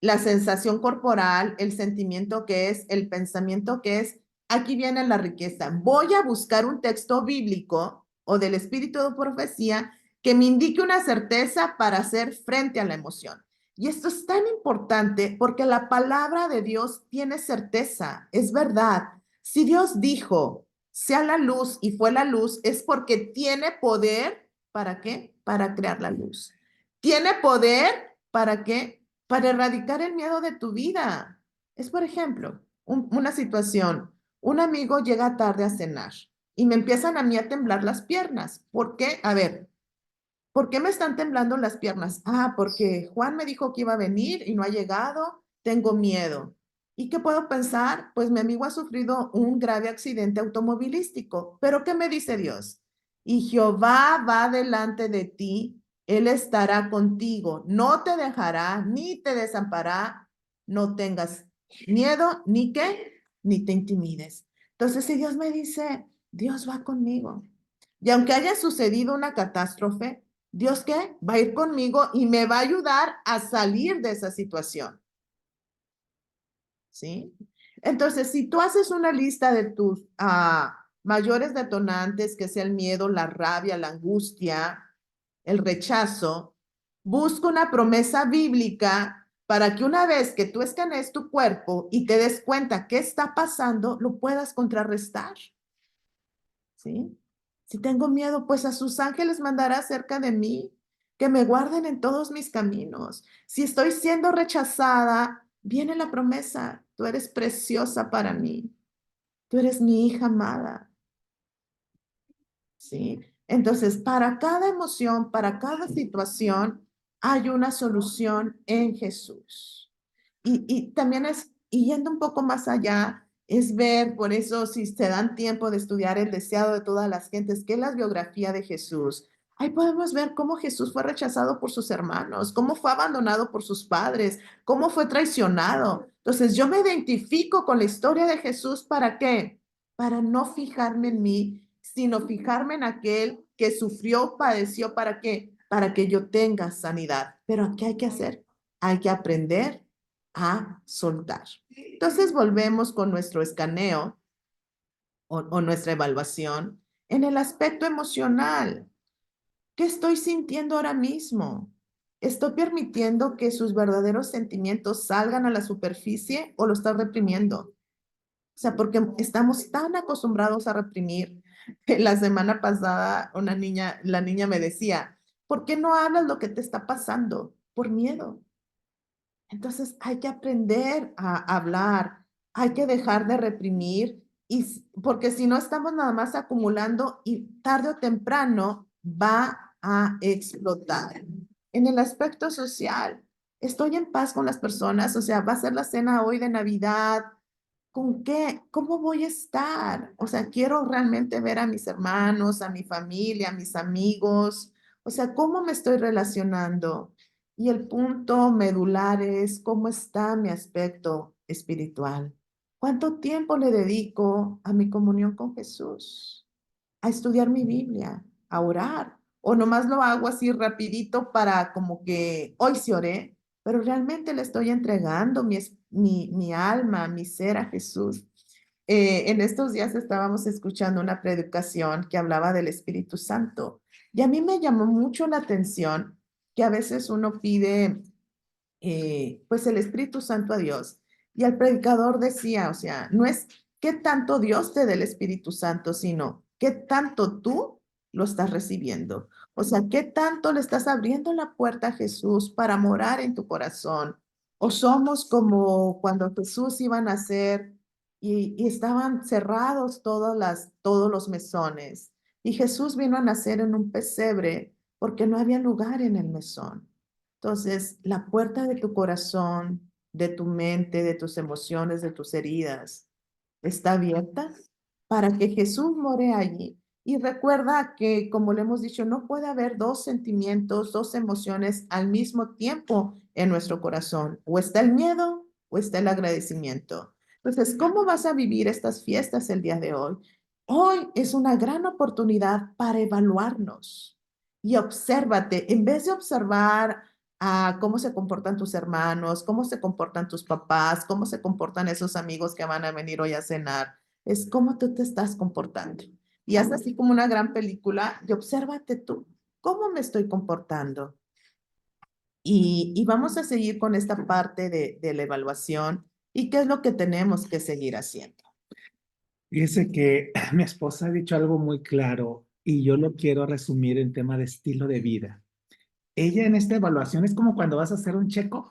la sensación corporal, el sentimiento que es, el pensamiento que es, aquí viene la riqueza. Voy a buscar un texto bíblico o del espíritu de profecía que me indique una certeza para hacer frente a la emoción. Y esto es tan importante porque la palabra de Dios tiene certeza, es verdad. Si Dios dijo, sea la luz y fue la luz, es porque tiene poder, ¿para qué? Para crear la luz. Tiene poder, ¿para qué? Para erradicar el miedo de tu vida. Es, por ejemplo, una situación. Un amigo llega tarde a cenar y me empiezan a mí a temblar las piernas. ¿Por qué? A ver, ¿por qué me están temblando las piernas? Ah, porque Juan me dijo que iba a venir y no ha llegado. Tengo miedo. ¿Y qué puedo pensar? Pues mi amigo ha sufrido un grave accidente automovilístico. ¿Pero qué me dice Dios? Y Jehová va delante de ti, Él estará contigo, no te dejará ni te desamparará, no tengas miedo ni qué, ni te intimides. Entonces, si Dios me dice, Dios va conmigo. Y aunque haya sucedido una catástrofe, ¿Dios qué? Va a ir conmigo y me va a ayudar a salir de esa situación. ¿Sí? Entonces, si tú haces una lista de tus mayores detonantes, que sea el miedo, la rabia, la angustia, el rechazo, busca una promesa bíblica para que una vez que tú escanees tu cuerpo y te des cuenta qué está pasando, lo puedas contrarrestar. ¿Sí? Si tengo miedo, pues a sus ángeles mandará cerca de mí, que me guarden en todos mis caminos. Si estoy siendo rechazada, viene la promesa, tú eres preciosa para mí, tú eres mi hija amada, ¿sí? Entonces, para cada emoción, para cada situación, hay una solución en Jesús. Y también es, y yendo un poco más allá, es ver, por eso si se dan tiempo de estudiar el deseado de todas las gentes, que es la biografía de Jesús. Ahí podemos ver cómo Jesús fue rechazado por sus hermanos, cómo fue abandonado por sus padres, cómo fue traicionado. Entonces yo me identifico con la historia de Jesús, ¿para qué? Para no fijarme en mí, sino fijarme en aquel que sufrió, padeció, ¿para qué? Para que yo tenga sanidad. Pero ¿qué hay que hacer? Hay que aprender a soltar. Entonces volvemos con nuestro escaneo o nuestra evaluación en el aspecto emocional. ¿Qué estoy sintiendo ahora mismo? ¿Estoy permitiendo que sus verdaderos sentimientos salgan a la superficie o lo estoy reprimiendo? O sea, porque estamos tan acostumbrados a reprimir. La semana pasada la niña me decía, ¿por qué no hablas lo que te está pasando? Por miedo. Entonces hay que aprender a hablar, hay que dejar de reprimir, porque si no estamos nada más acumulando y tarde o temprano va a explotar. En el aspecto social, estoy en paz con las personas, o sea, va a ser la cena hoy de Navidad. ¿Con qué? ¿Cómo voy a estar? O sea, quiero realmente ver a mis hermanos, a mi familia, a mis amigos. O sea, ¿cómo me estoy relacionando? Y el punto medular es cómo está mi aspecto espiritual. ¿Cuánto tiempo le dedico a mi comunión con Jesús? A estudiar mi Biblia, a orar, o nomás lo hago así rapidito para como que hoy sí oré, pero realmente le estoy entregando mi alma, mi ser a Jesús. En estos días estábamos escuchando una predicación que hablaba del Espíritu Santo y a mí me llamó mucho la atención que a veces uno pide pues el Espíritu Santo a Dios. Y el predicador decía, o sea, no es qué tanto Dios te dé el Espíritu Santo, sino qué tanto tú lo estás recibiendo. O sea, qué tanto le estás abriendo la puerta a Jesús para morar en tu corazón. O somos como cuando Jesús iba a nacer y estaban cerrados todos los mesones. Y Jesús vino a nacer en un pesebre porque no había lugar en el mesón. Entonces, la puerta de tu corazón, de tu mente, de tus emociones, de tus heridas, está abierta para que Jesús more allí. Y recuerda que, como le hemos dicho, no puede haber dos sentimientos, dos emociones al mismo tiempo en nuestro corazón. O está el miedo o está el agradecimiento. Entonces, ¿cómo vas a vivir estas fiestas el día de hoy? Hoy es una gran oportunidad para evaluarnos y obsérvate. En vez de observar a cómo se comportan tus hermanos, cómo se comportan tus papás, cómo se comportan esos amigos que van a venir hoy a cenar. Es cómo tú te estás comportando. Y haz así como una gran película y obsérvate tú. ¿Cómo me estoy comportando? Y vamos a seguir con esta parte de la evaluación y qué es lo que tenemos que seguir haciendo. Fíjese que mi esposa ha dicho algo muy claro y yo lo quiero resumir en tema de estilo de vida. Ella en esta evaluación es como cuando vas a hacer un check-up.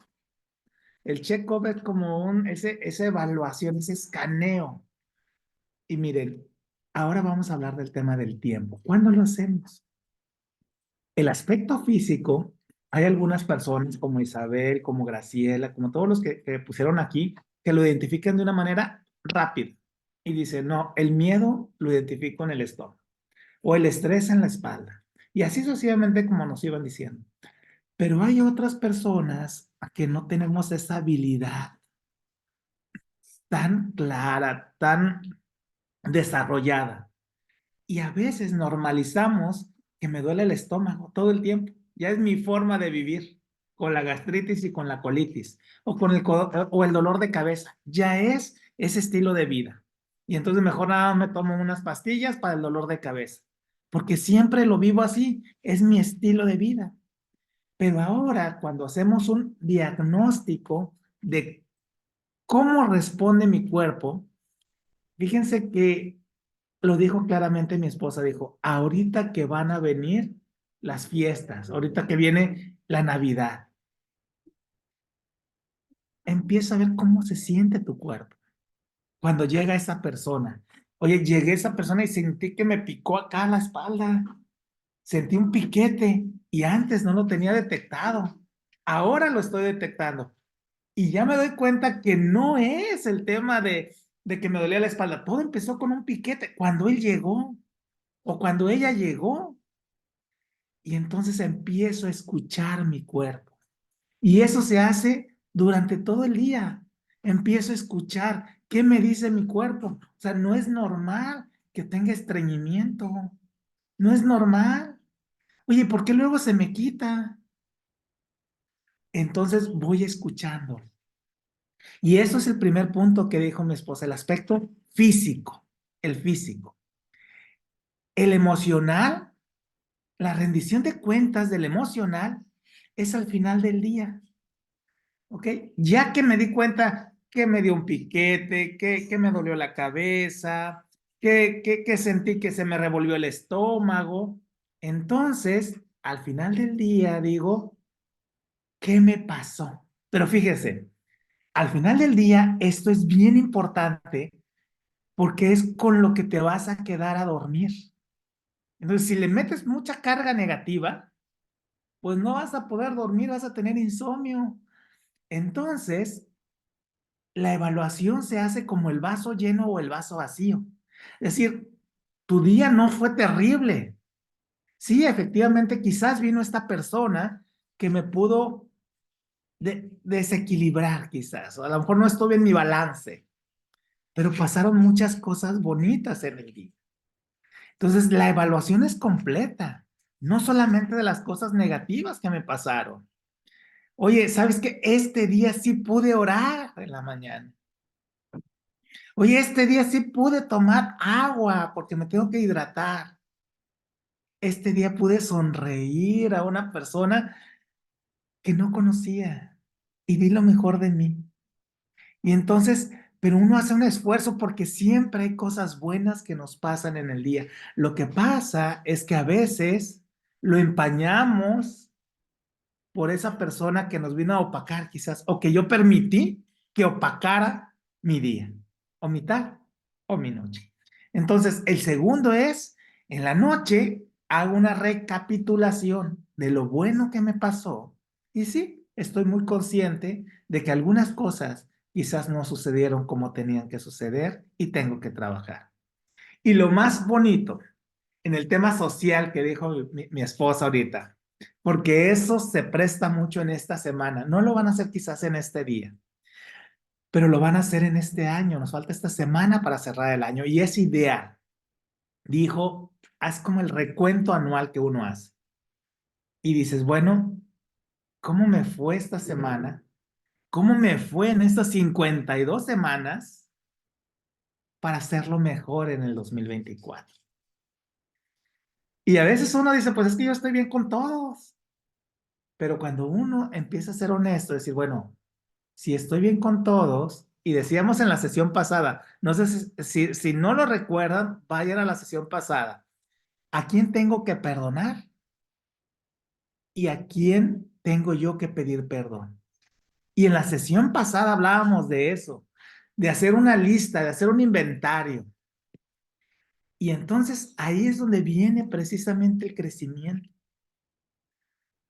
El check-up es como esa evaluación, ese escaneo. Y miren, ahora vamos a hablar del tema del tiempo. ¿Cuándo lo hacemos? El aspecto físico, hay algunas personas como Isabel, como Graciela, como todos los que pusieron aquí, que lo identifican de una manera rápida. Y dicen, no, el miedo lo identifico en el estómago o el estrés en la espalda. Y así sucesivamente como nos iban diciendo. Pero hay otras personas que no tenemos esa habilidad tan clara, tan desarrollada. Y a veces normalizamos que me duele el estómago todo el tiempo. Ya es mi forma de vivir con la gastritis y con la colitis o con o el dolor de cabeza. Ya es ese estilo de vida. Y entonces mejor nada me tomo unas pastillas para el dolor de cabeza, porque siempre lo vivo así, es mi estilo de vida. Pero ahora, cuando hacemos un diagnóstico de cómo responde mi cuerpo, fíjense que lo dijo claramente mi esposa, dijo, ahorita que van a venir las fiestas, ahorita que viene la Navidad, empieza a ver cómo se siente tu cuerpo cuando llega esa persona. Oye, llegué a esa persona y sentí que me picó acá la espalda, sentí un piquete y antes no lo tenía detectado. Ahora lo estoy detectando y ya me doy cuenta que no es el tema de que me dolía la espalda. Todo empezó con un piquete cuando él llegó o cuando ella llegó. Y entonces empiezo a escuchar mi cuerpo. Y eso se hace durante todo el día. Empiezo a escuchar qué me dice mi cuerpo. O sea, no es normal que tenga estreñimiento. No es normal. Oye, ¿por qué luego se me quita? Entonces voy escuchando. Y eso es el primer punto que dijo mi esposa, el aspecto físico, el físico. El emocional, la rendición de cuentas del emocional es al final del día. ¿Ok? Ya que me di cuenta que me dio un piquete, que me dolió la cabeza, que sentí que se me revolvió el estómago, entonces, al final del día digo, ¿qué me pasó? Pero fíjese, al final del día esto es bien importante porque es con lo que te vas a quedar a dormir. Entonces, si le metes mucha carga negativa, pues no vas a poder dormir, vas a tener insomnio. Entonces, la evaluación se hace como el vaso lleno o el vaso vacío. Es decir, tu día no fue terrible. Sí, efectivamente, quizás vino esta persona que me pudo desequilibrar, quizás, o a lo mejor no estuve en mi balance, pero pasaron muchas cosas bonitas en el día. Entonces, la evaluación es completa, no solamente de las cosas negativas que me pasaron. Oye, ¿sabes qué? Este día sí pude orar en la mañana. Oye, este día sí pude tomar agua porque me tengo que hidratar. Este día pude sonreír a una persona que no conocía y di lo mejor de mí. Y entonces, pero uno hace un esfuerzo porque siempre hay cosas buenas que nos pasan en el día. Lo que pasa es que a veces lo empañamos por esa persona que nos vino a opacar quizás, o que yo permití que opacara mi día, o mi tarde, o mi noche. Entonces, el segundo es, en la noche hago una recapitulación de lo bueno que me pasó. Y sí, estoy muy consciente de que algunas cosas quizás no sucedieron como tenían que suceder y tengo que trabajar. Y lo más bonito en el tema social que dijo mi esposa ahorita, porque eso se presta mucho en esta semana. No lo van a hacer quizás en este día, pero lo van a hacer en este año. Nos falta esta semana para cerrar el año y es ideal. Dijo, haz como el recuento anual que uno hace. Y dices, bueno, ¿cómo me fue esta semana? ¿Cómo me fue en estas 52 semanas para hacerlo mejor en el 2024? Y a veces uno dice, pues es que yo estoy bien con todos. Pero cuando uno empieza a ser honesto, decir, bueno, si estoy bien con todos, y decíamos en la sesión pasada, no sé si no lo recuerdan, vayan a la sesión pasada. ¿A quién tengo que perdonar? ¿Y a quién tengo yo que pedir perdón? Y en la sesión pasada hablábamos de eso, de hacer una lista, de hacer un inventario. Y entonces ahí es donde viene precisamente el crecimiento,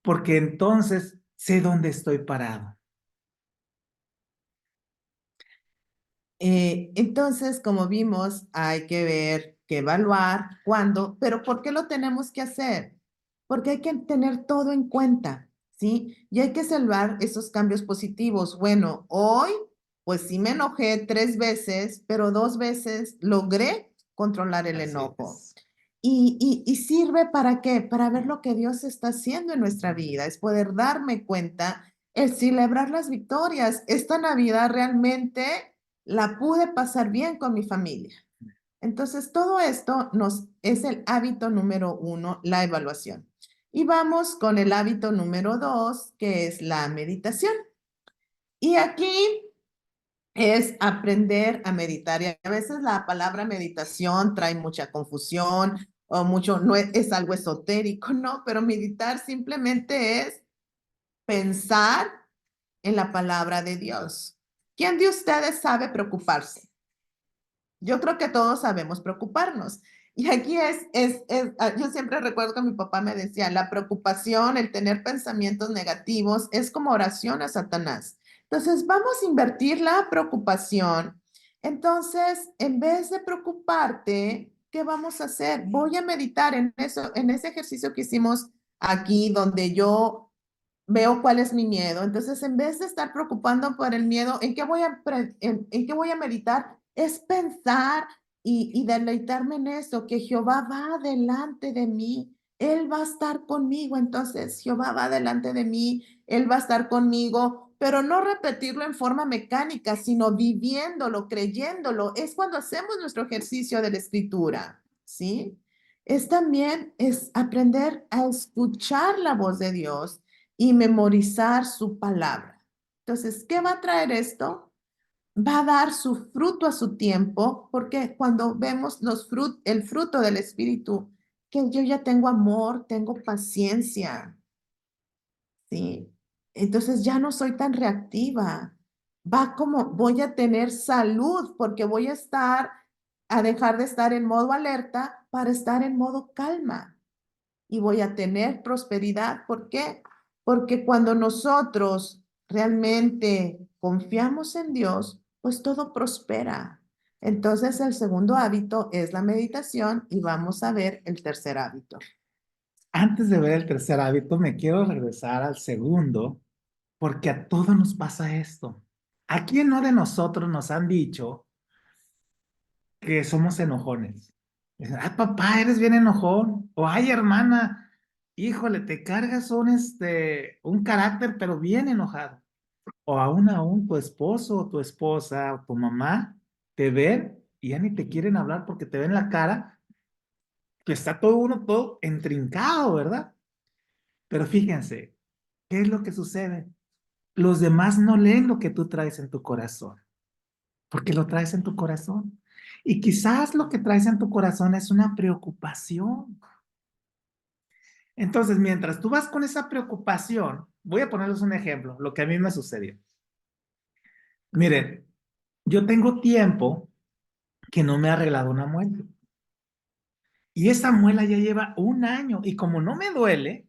porque entonces sé dónde estoy parado. Entonces, como vimos, hay que ver, que evaluar, cuándo, pero ¿por qué lo tenemos que hacer? Porque hay que tener todo en cuenta, ¿sí? Y hay que salvar esos cambios positivos. Bueno, hoy, pues sí me enojé 3 veces, pero 2 veces logré controlar el Así enojo. es. Y sirve para qué? Para ver lo que Dios está haciendo en nuestra vida, es poder darme cuenta, el celebrar las victorias. Esta Navidad realmente la pude pasar bien con mi familia. Entonces, todo esto es el hábito número 1, la evaluación. Y vamos con el hábito número 2, que es la meditación. Y aquí es aprender a meditar. Y a veces la palabra meditación trae mucha confusión o mucho, no es algo esotérico, ¿no? Pero meditar simplemente es pensar en la palabra de Dios. ¿Quién de ustedes sabe preocuparse? Yo creo que todos sabemos preocuparnos. Y aquí yo siempre recuerdo que mi papá me decía, la preocupación, el tener pensamientos negativos es como oración a Satanás. Entonces, vamos a invertir la preocupación. Entonces, en vez de preocuparte, ¿qué vamos a hacer? Voy a meditar en eso, en ese ejercicio que hicimos aquí, donde yo veo cuál es mi miedo. Entonces, en vez de estar preocupando por el miedo, ¿en qué voy a meditar? Es pensar y deleitarme en eso, que Jehová va delante de mí. Él va a estar conmigo. Entonces, Jehová va delante de mí, Él va a estar conmigo, pero no repetirlo en forma mecánica, sino viviéndolo, creyéndolo. Es cuando hacemos nuestro ejercicio de la escritura, ¿sí? Es también es aprender a escuchar la voz de Dios y memorizar su palabra. Entonces, ¿qué va a traer esto? Va a dar su fruto a su tiempo, porque cuando vemos el fruto del Espíritu, que yo ya tengo amor, tengo paciencia, ¿sí? Entonces ya no soy tan reactiva. Voy a tener salud, porque voy a dejar de estar en modo alerta para estar en modo calma y voy a tener prosperidad. ¿Por qué? Porque cuando nosotros realmente confiamos en Dios, pues todo prospera. Entonces, el segundo hábito es la meditación y vamos a ver el tercer hábito. Antes de ver el tercer hábito, me quiero regresar al segundo, porque a todos nos pasa esto. ¿A quién no de nosotros nos han dicho, que somos enojones. Dicen, ay, papá, eres bien enojón. O ay, hermana, híjole, te cargas un carácter, pero bien enojado. O aún tu esposo o tu esposa o tu mamá te ven y ya ni te quieren hablar porque te ven la cara, que está todo uno todo entrincado, ¿verdad? Pero fíjense, ¿qué es lo que sucede? Los demás no leen lo que tú traes en tu corazón, porque lo traes en tu corazón. Y quizás lo que traes en tu corazón es una preocupación. Entonces, mientras tú vas con esa preocupación, voy a ponerles un ejemplo, lo que a mí me sucedió. Miren, yo tengo tiempo que no me ha arreglado una muela. Y esa muela ya lleva un año y como no me duele,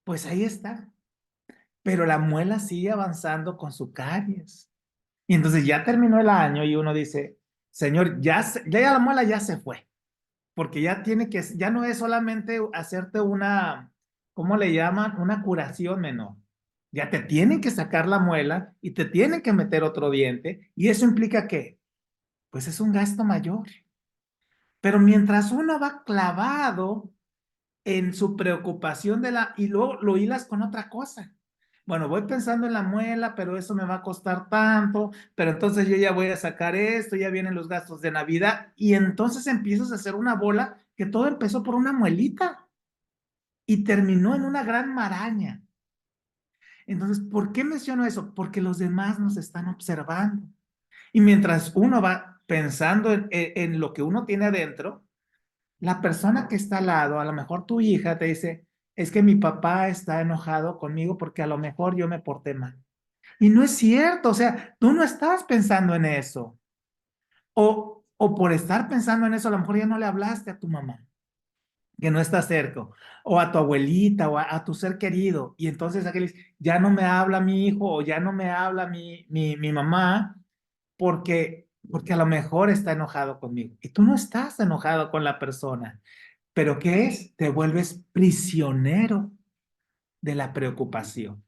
pues ahí está. Pero la muela sigue avanzando con su caries. Y entonces ya terminó el año y uno dice, Señor, ya la muela ya se fue. Porque ya no es solamente hacerte ¿cómo le llaman? Una curación menor. Ya te tienen que sacar la muela y te tienen que meter otro diente. ¿Y eso implica qué? Pues es un gasto mayor. Pero mientras uno va clavado en su preocupación y luego lo hilas con otra cosa. Bueno, voy pensando en la muela, pero eso me va a costar tanto, pero entonces yo ya voy a sacar esto, ya vienen los gastos de Navidad, y entonces empiezas a hacer una bola que todo empezó por una muelita y terminó en una gran maraña. Entonces, ¿por qué menciono eso? Porque los demás nos están observando. Y mientras uno va pensando en lo que uno tiene adentro, la persona que está al lado, a lo mejor tu hija te dice, es que mi papá está enojado conmigo porque a lo mejor yo me porté mal. Y no es cierto, o sea, tú no estás pensando en eso. O por estar pensando en eso, a lo mejor ya no le hablaste a tu mamá, que no está cerca, o a tu abuelita, o a tu ser querido. Y entonces aquel dice, ya no me habla mi hijo, o ya no me habla mi mamá, porque a lo mejor está enojado conmigo. Y tú no estás enojado con la persona. Pero ¿qué es? Te vuelves prisionero de la preocupación.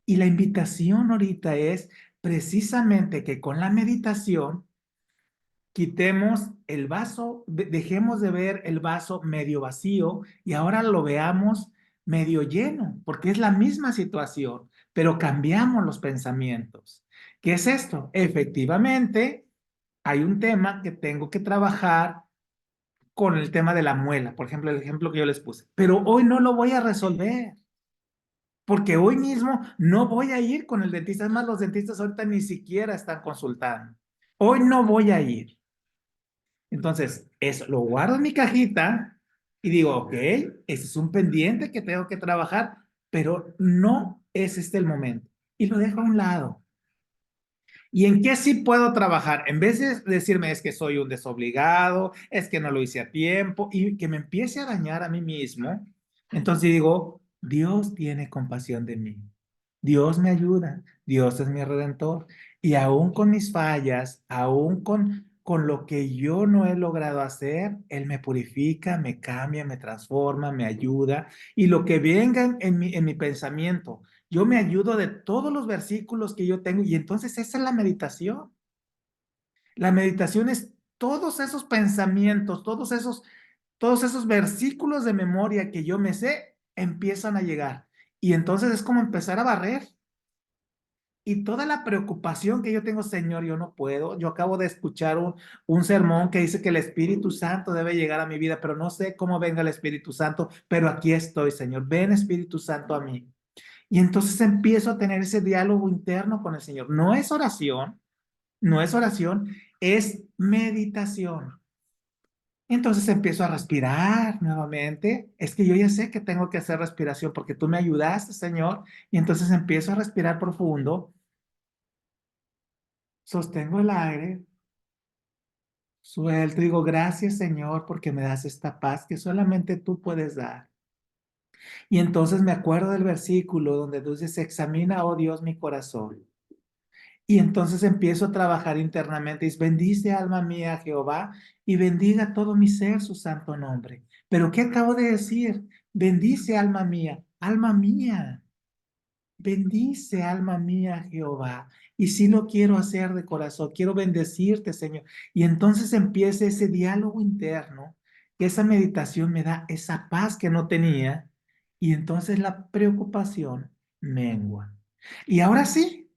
Y la invitación ahorita es precisamente que con la meditación quitemos el vaso, dejemos de ver el vaso medio vacío y ahora lo veamos medio lleno, porque es la misma situación, pero cambiamos los pensamientos. ¿Qué es esto? Efectivamente, hay un tema que tengo que trabajar con el tema de la muela, por ejemplo, el ejemplo que yo les puse. Pero hoy no lo voy a resolver, porque hoy mismo no voy a ir con el dentista. Es más, los dentistas ahorita ni siquiera están consultando. Hoy no voy a ir. Entonces, eso lo guardo en mi cajita y digo, ok, ese es un pendiente que tengo que trabajar, pero no es este el momento. Y lo dejo a un lado. ¿Y en qué sí puedo trabajar? En vez de decirme es que soy un desobligado, es que no lo hice a tiempo y que me empiece a dañar a mí mismo, entonces digo, Dios tiene compasión de mí. Dios me ayuda, Dios es mi redentor. Y aún con mis fallas, aún con lo que yo no he logrado hacer, Él me purifica, me cambia, me transforma, me ayuda. Y lo que venga en mi pensamiento, yo me ayudo de todos los versículos que yo tengo y entonces esa es la meditación. La meditación es todos esos pensamientos, todos esos versículos de memoria que yo me sé, empiezan a llegar. Y entonces es como empezar a barrer. Y toda la preocupación que yo tengo, Señor, yo no puedo. Yo acabo de escuchar un sermón que dice que el Espíritu Santo debe llegar a mi vida, pero no sé cómo venga el Espíritu Santo, pero aquí estoy, Señor. Ven, Espíritu Santo, a mí. Y entonces empiezo a tener ese diálogo interno con el Señor. No es oración, no es oración, es meditación. Entonces empiezo a respirar nuevamente. Es que yo ya sé que tengo que hacer respiración porque tú me ayudaste, Señor. Y entonces empiezo a respirar profundo, sostengo el aire, suelto, digo, gracias, Señor, porque me das esta paz que solamente tú puedes dar. Y entonces me acuerdo del versículo donde tú dices, examina, oh Dios, mi corazón. Y entonces empiezo a trabajar internamente. Dice, bendice alma mía Jehová y bendiga todo mi ser su santo nombre. Pero ¿qué acabo de decir? Bendice alma mía, alma mía. bendice, alma mía, Jehová. Y sí lo quiero hacer de corazón, quiero bendecirte, Señor. Y entonces empieza ese diálogo interno, que esa meditación me da esa paz que no tenía, y entonces la preocupación mengua. Y ahora sí,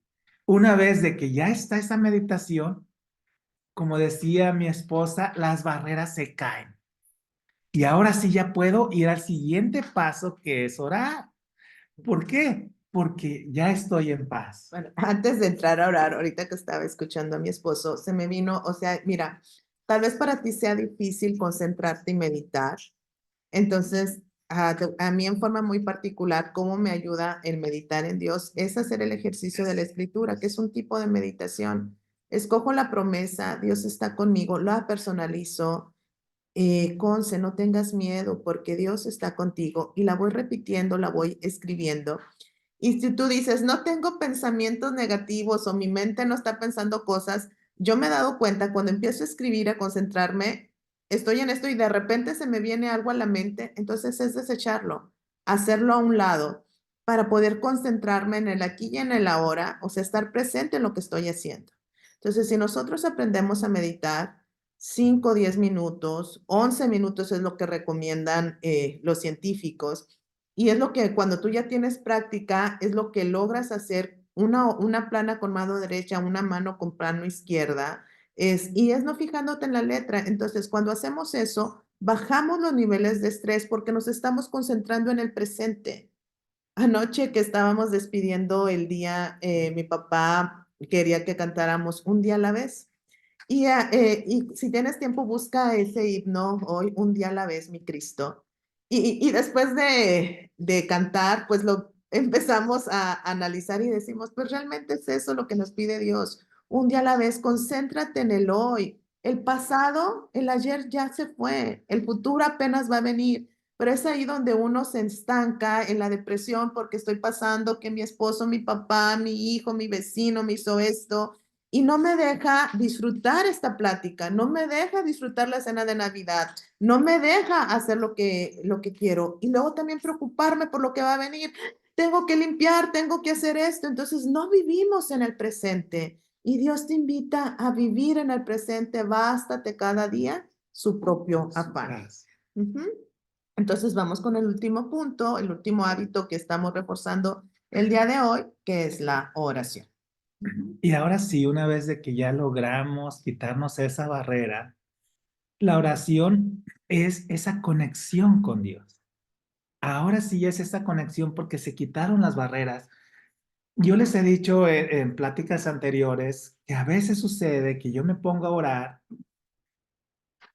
una vez de que ya está esa meditación, como decía mi esposa, las barreras se caen. Y ahora sí ya puedo ir al siguiente paso, que es orar. ¿Por qué? Porque ya estoy en paz. Bueno, antes de entrar a orar, ahorita que estaba escuchando a mi esposo, se me vino, o sea, mira, tal vez para ti sea difícil concentrarte y meditar. Entonces, a mí en forma muy particular, cómo me ayuda el meditar en Dios es hacer el ejercicio de la escritura, que es un tipo de meditación. Escojo la promesa, Dios está conmigo, la personalizo. Conce, no tengas miedo porque Dios está contigo y la voy repitiendo, la voy escribiendo. Y si tú dices, no tengo pensamientos negativos o mi mente no está pensando cosas, yo me he dado cuenta cuando empiezo a escribir, a concentrarme, estoy en esto y de repente se me viene algo a la mente, entonces es desecharlo, hacerlo a un lado para poder concentrarme en el aquí y en el ahora, o sea, estar presente en lo que estoy haciendo. Entonces, si nosotros aprendemos a meditar 5, 10 minutos, 11 minutos es lo que recomiendan los científicos, y es lo que cuando tú ya tienes práctica, es lo que logras hacer una plana con mano derecha, una mano con mano izquierda, y es no fijándote en la letra. Entonces, cuando hacemos eso, bajamos los niveles de estrés porque nos estamos concentrando en el presente. Anoche que estábamos despidiendo el día, mi papá quería que cantáramos un día a la vez. Y si tienes tiempo, busca ese himno hoy, un día a la vez, mi Cristo. Y después de cantar, pues lo empezamos a analizar y decimos, pues realmente es eso lo que nos pide Dios. Un día a la vez, concéntrate en el hoy. El pasado, el ayer ya se fue, el futuro apenas va a venir, pero es ahí donde uno se estanca en la depresión porque estoy pasando que mi esposo, mi papá, mi hijo, mi vecino me hizo esto y no me deja disfrutar esta plática, no me deja disfrutar la cena de Navidad, no me deja hacer lo que quiero. Y luego también preocuparme por lo que va a venir. Tengo que limpiar, tengo que hacer esto. Entonces no vivimos en el presente. Y Dios te invita a vivir en el presente. Bástate cada día su propio afán. Ujú. Entonces vamos con el último punto, el último hábito que estamos reforzando el día de hoy, que es la oración. Y ahora sí, una vez de que ya logramos quitarnos esa barrera, la oración es esa conexión con Dios. Ahora sí es esa conexión porque se quitaron las barreras. Yo les he dicho en pláticas anteriores que a veces sucede que yo me pongo a orar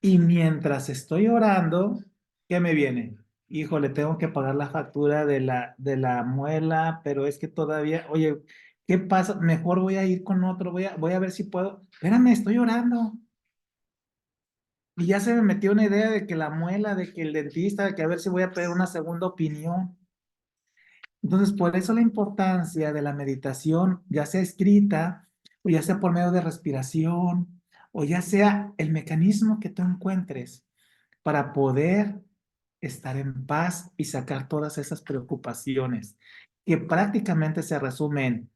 y mientras estoy orando, ¿qué me viene? Híjole, tengo que pagar la factura de la muela, pero es que todavía, oye, ¿qué pasa? Mejor voy a ir con otro, voy a ver si puedo. Espérame, estoy orando. Y ya se me metió una idea de que la muela, de que el dentista, de que a ver si voy a pedir una segunda opinión. Entonces, por eso la importancia de la meditación, ya sea escrita, o ya sea por medio de respiración, o ya sea el mecanismo que tú encuentres para poder estar en paz y sacar todas esas preocupaciones, que prácticamente se resumen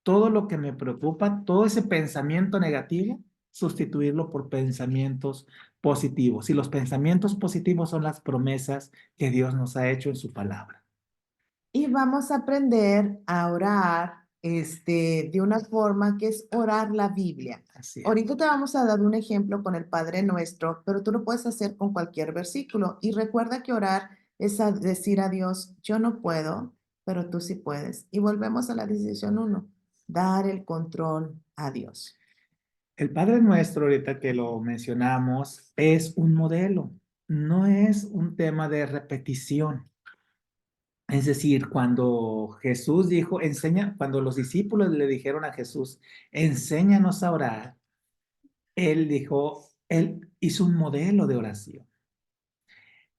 todo lo que me preocupa, todo ese pensamiento negativo, sustituirlo por pensamientos positivos. Y los pensamientos positivos son las promesas que Dios nos ha hecho en su palabra. Y vamos a aprender a orar de una forma que es orar la Biblia. Así es. Ahorita te vamos a dar un ejemplo con el Padre Nuestro, pero tú lo puedes hacer con cualquier versículo. Y recuerda que orar es decir a Dios, yo no puedo, pero tú sí puedes. Y volvemos a la decisión uno, dar el control a Dios. El Padre Nuestro, ahorita que lo mencionamos, es un modelo, no es un tema de repetición. Es decir, cuando Jesús dijo, enseña, cuando los discípulos le dijeron a Jesús, enséñanos a orar, él dijo, él hizo un modelo de oración.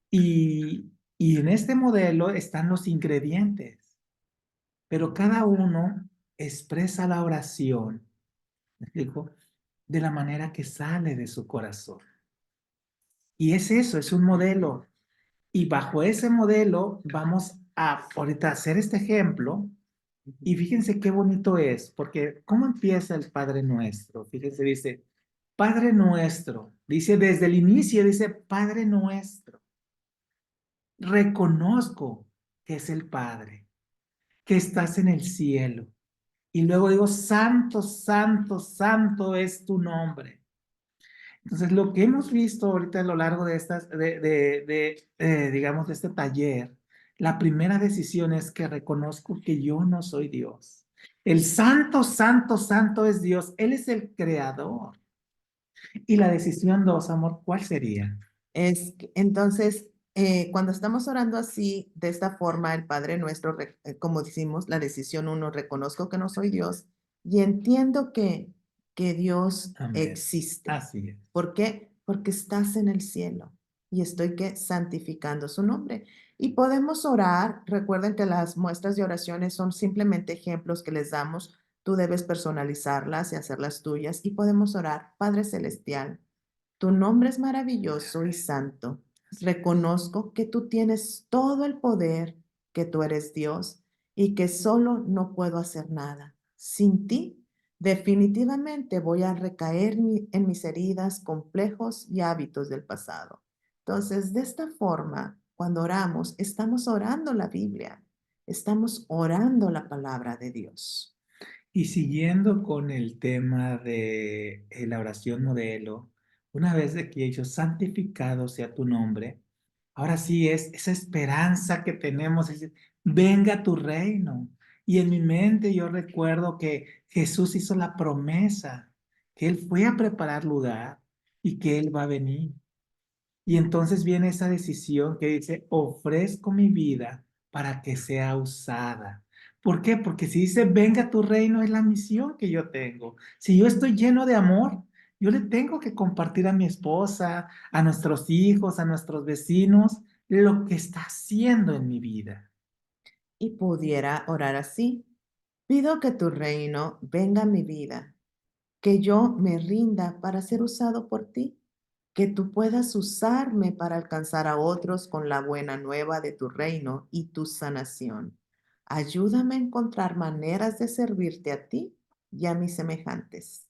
Y en este modelo están los ingredientes, pero cada uno expresa la oración, ¿me explico? De la manera que sale de su corazón. Y es eso, es un modelo. Y bajo ese modelo vamos a ahorita hacer este ejemplo Y fíjense qué bonito es, porque ¿cómo empieza el Padre Nuestro? Fíjense, dice, Padre Nuestro, dice desde el inicio, dice, Padre Nuestro, reconozco que es el Padre, que estás en el cielo. Y luego digo, Santo, Santo, Santo es tu nombre. Entonces, lo que hemos visto ahorita a lo largo de estas, digamos, de este taller, la primera decisión es que reconozco que yo no soy Dios. El santo, santo, santo es Dios. Él es el creador. Y la decisión dos, amor, ¿cuál sería? Entonces, cuando estamos orando así, de esta forma, el Padre Nuestro, como decimos, la decisión uno, reconozco que no soy Dios y entiendo que Dios Amén. existe. Así es. ¿Por qué? Porque estás en el cielo y estoy santificando su nombre. Y podemos orar. Recuerden que las muestras de oraciones son simplemente ejemplos que les damos. Tú debes personalizarlas y hacerlas tuyas. Y podemos orar, Padre Celestial. Tu nombre es maravilloso y santo. Reconozco que tú tienes todo el poder, que tú eres Dios y que solo no puedo hacer nada. Sin ti, definitivamente voy a recaer en mis heridas, complejos y hábitos del pasado. Entonces, de esta forma, cuando oramos, estamos orando la Biblia, estamos orando la palabra de Dios. Y siguiendo con el tema de la oración modelo, una vez de que he hecho santificado sea tu nombre, ahora sí es esa esperanza que tenemos, es decir, venga tu reino. Y en mi mente yo recuerdo que Jesús hizo la promesa, que Él fue a preparar lugar y que Él va a venir. Y entonces viene esa decisión que dice, ofrezco mi vida para que sea usada. ¿Por qué? Porque si dice, venga tu reino, es la misión que yo tengo. Si yo estoy lleno de amor, yo le tengo que compartir a mi esposa, a nuestros hijos, a nuestros vecinos, lo que está haciendo en mi vida. Y pudiera orar así. Pido que tu reino venga a mi vida, que yo me rinda para ser usado por ti, que tú puedas usarme para alcanzar a otros con la buena nueva de tu reino y tu sanación. Ayúdame a encontrar maneras de servirte a ti y a mis semejantes.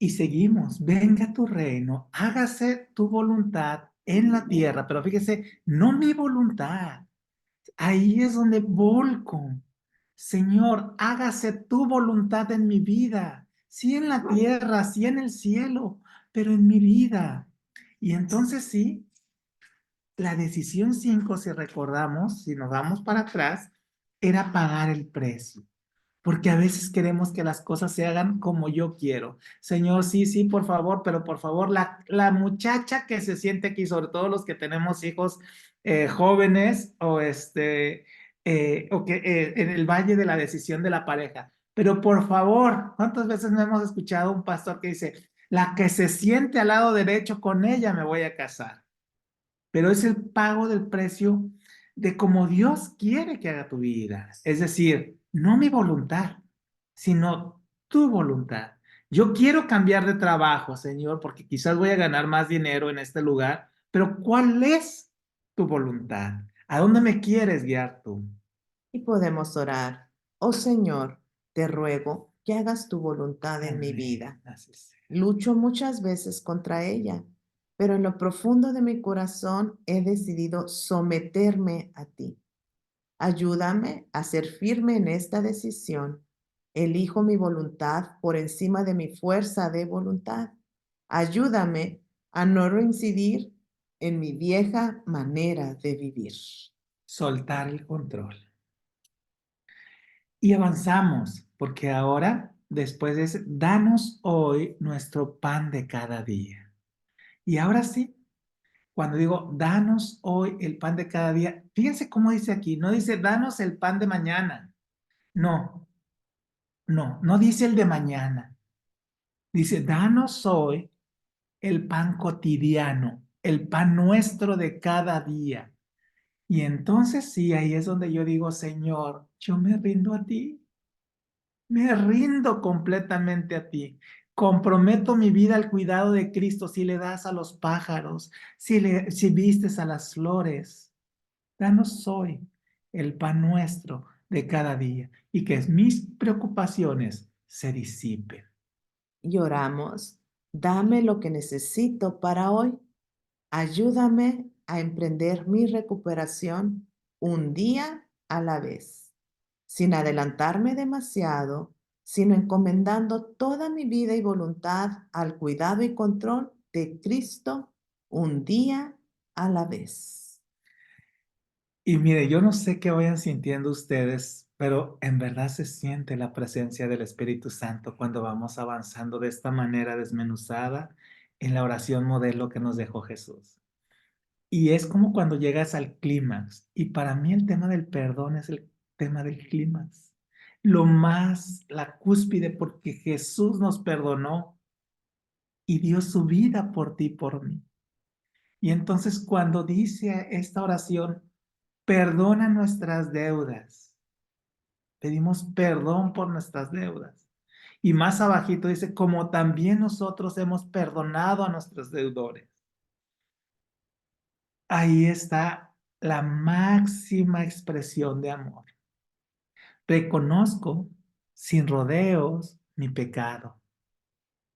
Y seguimos, venga tu reino, hágase tu voluntad en la tierra, pero fíjese, no mi voluntad. Ahí es donde volco. Señor, hágase tu voluntad en mi vida, sí en la tierra, sí en el cielo, pero en mi vida. Y entonces sí, la decisión 5, si recordamos, si nos vamos para atrás, era pagar el precio. Porque a veces queremos que las cosas se hagan como yo quiero. Señor, sí, sí, por favor, pero por favor, la muchacha que se siente aquí, sobre todo los que tenemos hijos jóvenes o que en el valle de la decisión de la pareja. Pero por favor, ¿cuántas veces no hemos escuchado un pastor que dice, la que se siente al lado derecho, con ella me voy a casar? Pero es el pago del precio de cómo Dios quiere que haga tu vida. Es decir, no mi voluntad, sino tu voluntad. Yo quiero cambiar de trabajo, Señor, porque quizás voy a ganar más dinero en este lugar, pero ¿cuál es tu voluntad? ¿A dónde me quieres guiar tú? Y podemos orar. Oh Señor, te ruego que hagas tu voluntad en mi Amén. vida. Así es. Lucho muchas veces contra ella, pero en lo profundo de mi corazón he decidido someterme a ti. Ayúdame a ser firme en esta decisión. Elijo mi voluntad por encima de mi fuerza de voluntad. Ayúdame a no reincidir en mi vieja manera de vivir. Soltar el control. Y avanzamos, porque ahora, después de ese, danos hoy nuestro pan de cada día. Y ahora sí, cuando digo, danos hoy el pan de cada día, fíjense cómo dice aquí, no dice, danos el pan de mañana. No, no dice el de mañana. Dice, danos hoy el pan cotidiano, el pan nuestro de cada día. Y entonces sí, ahí es donde yo digo, Señor, yo me rindo a ti. Me rindo completamente a ti. Comprometo mi vida al cuidado de Cristo. Si le das a los pájaros, si vistes a las flores, danos hoy el pan nuestro de cada día y que mis preocupaciones se disipen. Y oramos, dame lo que necesito para hoy. Ayúdame a emprender mi recuperación un día a la vez, sin adelantarme demasiado, sino encomendando toda mi vida y voluntad al cuidado y control de Cristo un día a la vez. Y mire, yo no sé qué vayan sintiendo ustedes, pero en verdad se siente la presencia del Espíritu Santo cuando vamos avanzando de esta manera desmenuzada en la oración modelo que nos dejó Jesús. Y es como cuando llegas al clímax. Y para mí el tema del perdón es el tema del clímax. Lo más, la cúspide, porque Jesús nos perdonó y dio su vida por ti y por mí. Y entonces cuando dice esta oración, perdona nuestras deudas, pedimos perdón por nuestras deudas. Y más abajito dice, como también nosotros hemos perdonado a nuestros deudores. Ahí está la máxima expresión de amor. Reconozco sin rodeos mi pecado.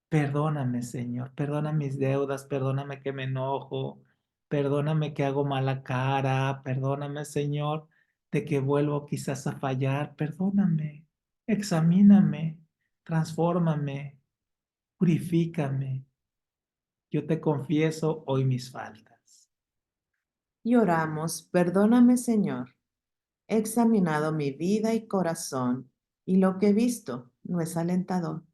Perdóname, Señor, perdona mis deudas, perdóname que me enojo, perdóname que hago mala cara, perdóname, Señor, de que vuelvo quizás a fallar, perdóname, examíname, transfórmame, purifícame. Yo te confieso hoy mis faltas. Y oramos, perdóname Señor, he examinado mi vida y corazón y lo que he visto no es alentador.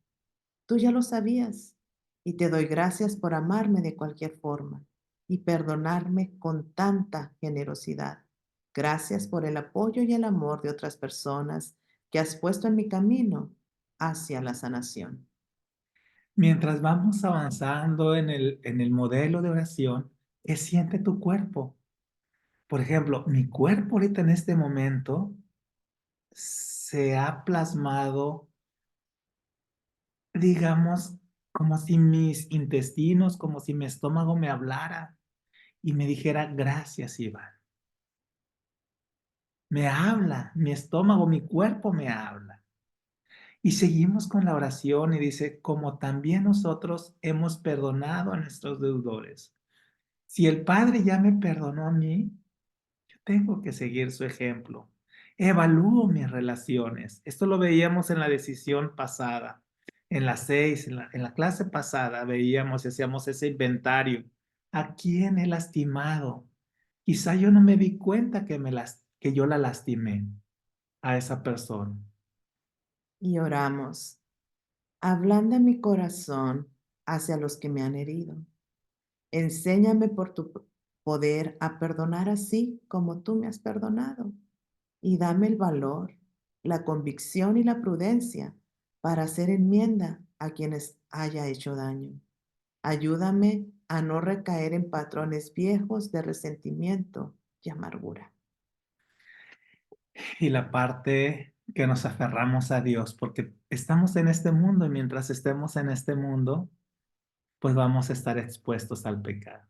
Tú ya lo sabías y te doy gracias por amarme de cualquier forma y perdonarme con tanta generosidad. Gracias por el apoyo y el amor de otras personas que has puesto en mi camino hacia la sanación. Mientras vamos avanzando en el modelo de oración, ¿qué siente tu cuerpo? Por ejemplo, mi cuerpo ahorita en este momento se ha plasmado, digamos, como si mis intestinos, como si mi estómago me hablara y me dijera, gracias, Iván. Me habla, mi estómago, mi cuerpo me habla. Y seguimos con la oración y dice, como también nosotros hemos perdonado a nuestros deudores. Si el Padre ya me perdonó a mí, yo tengo que seguir su ejemplo. Evalúo mis relaciones. Esto lo veíamos en la decisión pasada. En la 6, en la clase pasada, veíamos y hacíamos ese inventario. ¿A quién he lastimado? Quizá yo no me di cuenta que yo la lastimé a esa persona. Y oramos, ablanda mi corazón hacia los que me han herido. Enséñame por tu poder a perdonar así como tú me has perdonado. Y dame el valor, la convicción y la prudencia para hacer enmienda a quienes haya hecho daño. Ayúdame a no recaer en patrones viejos de resentimiento y amargura. Y la parte que nos aferramos a Dios, porque estamos en este mundo y mientras estemos en este mundo, pues vamos a estar expuestos al pecado.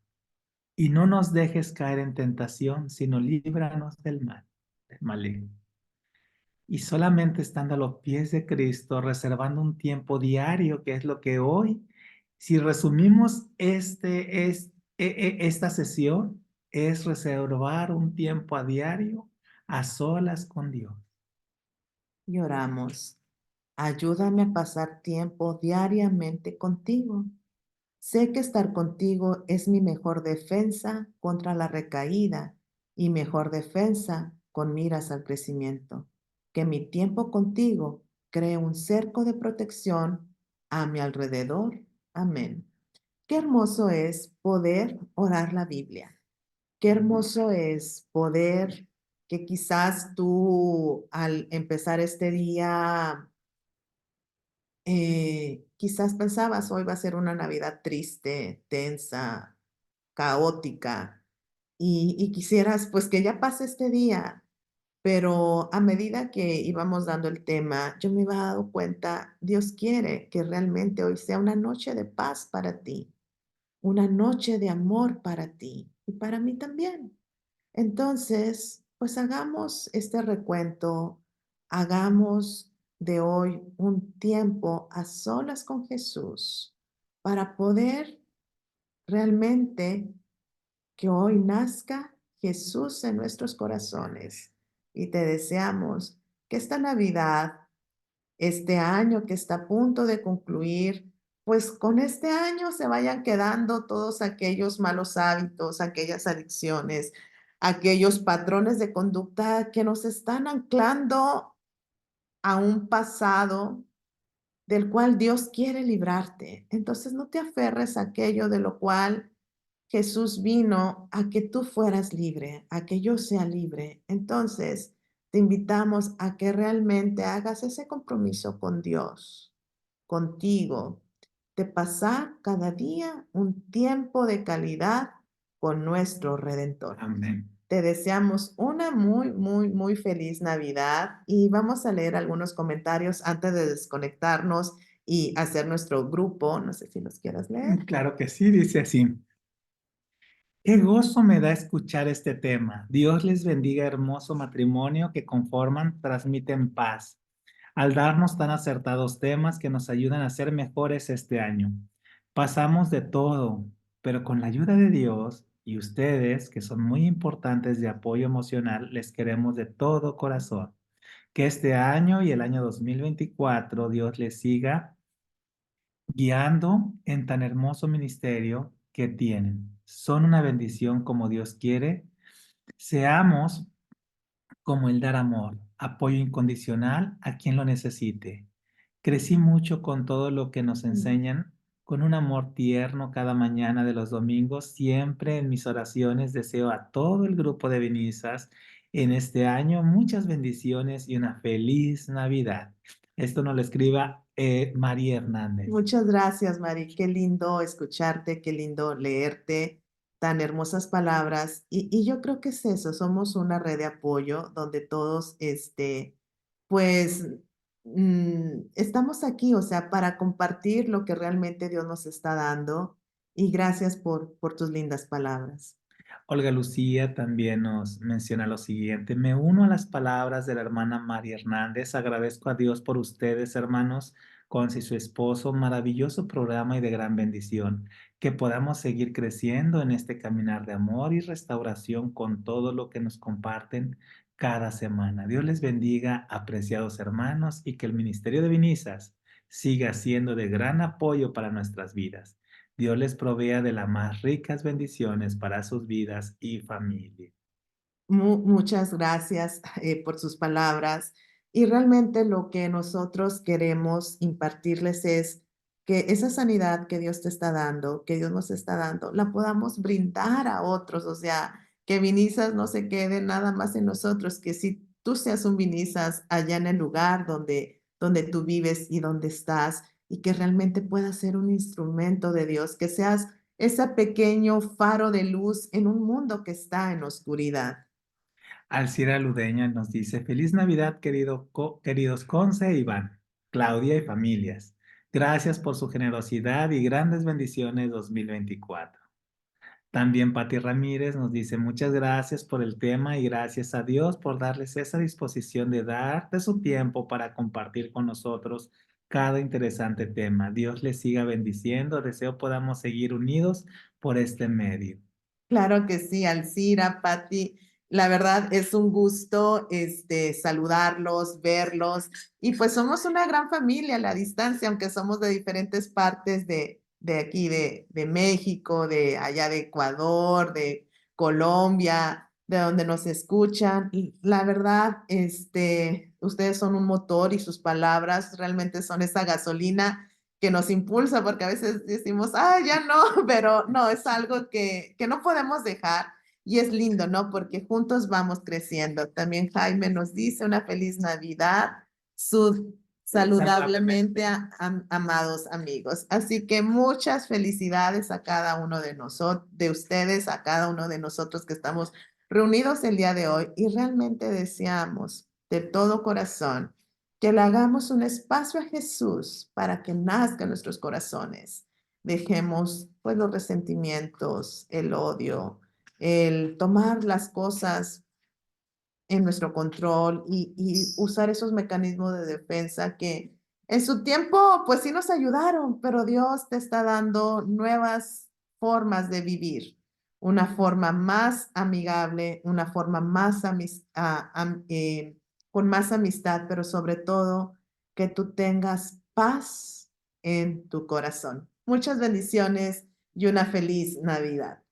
Y no nos dejes caer en tentación, sino líbranos del maligno. Y solamente estando a los pies de Cristo, reservando un tiempo diario, que es lo que hoy, si resumimos esta sesión, es reservar un tiempo a diario a solas con Dios. Y oramos. Ayúdame a pasar tiempo diariamente contigo. Sé que estar contigo es mi mejor defensa contra la recaída y mejor defensa con miras al crecimiento. Que mi tiempo contigo cree un cerco de protección a mi alrededor. Amén. Qué hermoso es poder orar la Biblia. Qué hermoso es poder que quizás tú al empezar este día quizás pensabas hoy va a ser una Navidad triste, tensa, caótica, y quisieras pues que ya pase este día, pero a medida que íbamos dando el tema, yo me iba dando cuenta, Dios quiere que realmente hoy sea una noche de paz para ti, una noche de amor para ti y para mí también. Entonces, pues hagamos este recuento hagamos de hoy un tiempo a solas con Jesús para poder realmente que hoy nazca Jesús en nuestros corazones. Y te deseamos que esta Navidad, este año que está a punto de concluir, pues con este año se vayan quedando todos aquellos malos hábitos, aquellas adicciones, aquellos patrones de conducta que nos están anclando a un pasado del cual Dios quiere librarte. Entonces no te aferres a aquello de lo cual Jesús vino a que tú fueras libre, a que yo sea libre. Entonces te invitamos a que realmente hagas ese compromiso con Dios, contigo, de pasar cada día un tiempo de calidad con nuestro Redentor. Amén. Te deseamos una muy, muy, muy feliz Navidad y vamos a leer algunos comentarios antes de desconectarnos y hacer nuestro grupo. No sé si los quieras leer. Claro que sí, dice así. Qué gozo me da escuchar este tema. Dios les bendiga, hermoso matrimonio que conforman, transmiten paz, al darnos tan acertados temas que nos ayudan a ser mejores este año. Pasamos de todo, pero con la ayuda de Dios y ustedes, que son muy importantes de apoyo emocional, les queremos de todo corazón. Que este año y el año 2024 Dios les siga guiando en tan hermoso ministerio que tienen. Son una bendición como Dios quiere. Seamos como el dar amor, apoyo incondicional a quien lo necesite. Crecí mucho con todo lo que nos enseñan, con un amor tierno cada mañana de los domingos. Siempre en mis oraciones deseo a todo el grupo de Benizas en este año muchas bendiciones y una feliz Navidad. Esto nos lo escriba María Hernández. Muchas gracias, Mari. Qué lindo escucharte, qué lindo leerte, tan hermosas palabras. Y yo creo que es eso, somos una red de apoyo donde todos, pues, estamos aquí, o sea, para compartir lo que realmente Dios nos está dando. Y gracias por tus lindas palabras. Olga Lucía también nos menciona lo siguiente. Me uno a las palabras de la hermana María Hernández. Agradezco a Dios por ustedes, hermanos, Conce y su esposo. Maravilloso programa y de gran bendición. Que podamos seguir creciendo en este caminar de amor y restauración con todo lo que nos comparten cada semana. Dios les bendiga, apreciados hermanos, y que el Ministerio de Vinizas siga siendo de gran apoyo para nuestras vidas. Dios les provea de las más ricas bendiciones para sus vidas y familia. Muchas gracias por sus palabras. Y realmente lo que nosotros queremos impartirles es que esa sanidad que Dios te está dando, que Dios nos está dando, la podamos brindar a otros. O sea, que Vinizas no se quede nada más en nosotros, que si tú seas un Vinizas allá en el lugar donde tú vives y donde estás, y que realmente puedas ser un instrumento de Dios, que seas ese pequeño faro de luz en un mundo que está en oscuridad. Alcira Ludeña nos dice, Feliz Navidad, queridos Conce e Iván, Claudia y familias. Gracias por su generosidad y grandes bendiciones 2024. También Patti Ramírez nos dice, muchas gracias por el tema y gracias a Dios por darles esa disposición de dar de su tiempo para compartir con nosotros cada interesante tema. Dios les siga bendiciendo. Deseo podamos seguir unidos por este medio. Claro que sí, Alcira, Patti. La verdad es un gusto saludarlos, verlos. Y pues somos una gran familia a la distancia, aunque somos de diferentes partes de aquí, de México, de allá de Ecuador, de Colombia, de donde nos escuchan. Y la verdad, ustedes son un motor y sus palabras realmente son esa gasolina que nos impulsa, porque a veces decimos, ah, ya no, pero no, es algo que no podemos dejar y es lindo, ¿no? Porque juntos vamos creciendo. También Jaime nos dice una feliz Navidad, saludablemente amados amigos. Así que muchas felicidades a cada uno de nosotros, de ustedes, a cada uno de nosotros que estamos reunidos el día de hoy y realmente deseamos de todo corazón que le hagamos un espacio a Jesús para que nazca en nuestros corazones. Dejemos pues los resentimientos, el odio, el tomar las cosas en nuestro control y usar esos mecanismos de defensa que en su tiempo, pues sí nos ayudaron, pero Dios te está dando nuevas formas de vivir, una forma más amigable, una forma más con más amistad, pero sobre todo que tú tengas paz en tu corazón. Muchas bendiciones y una feliz Navidad.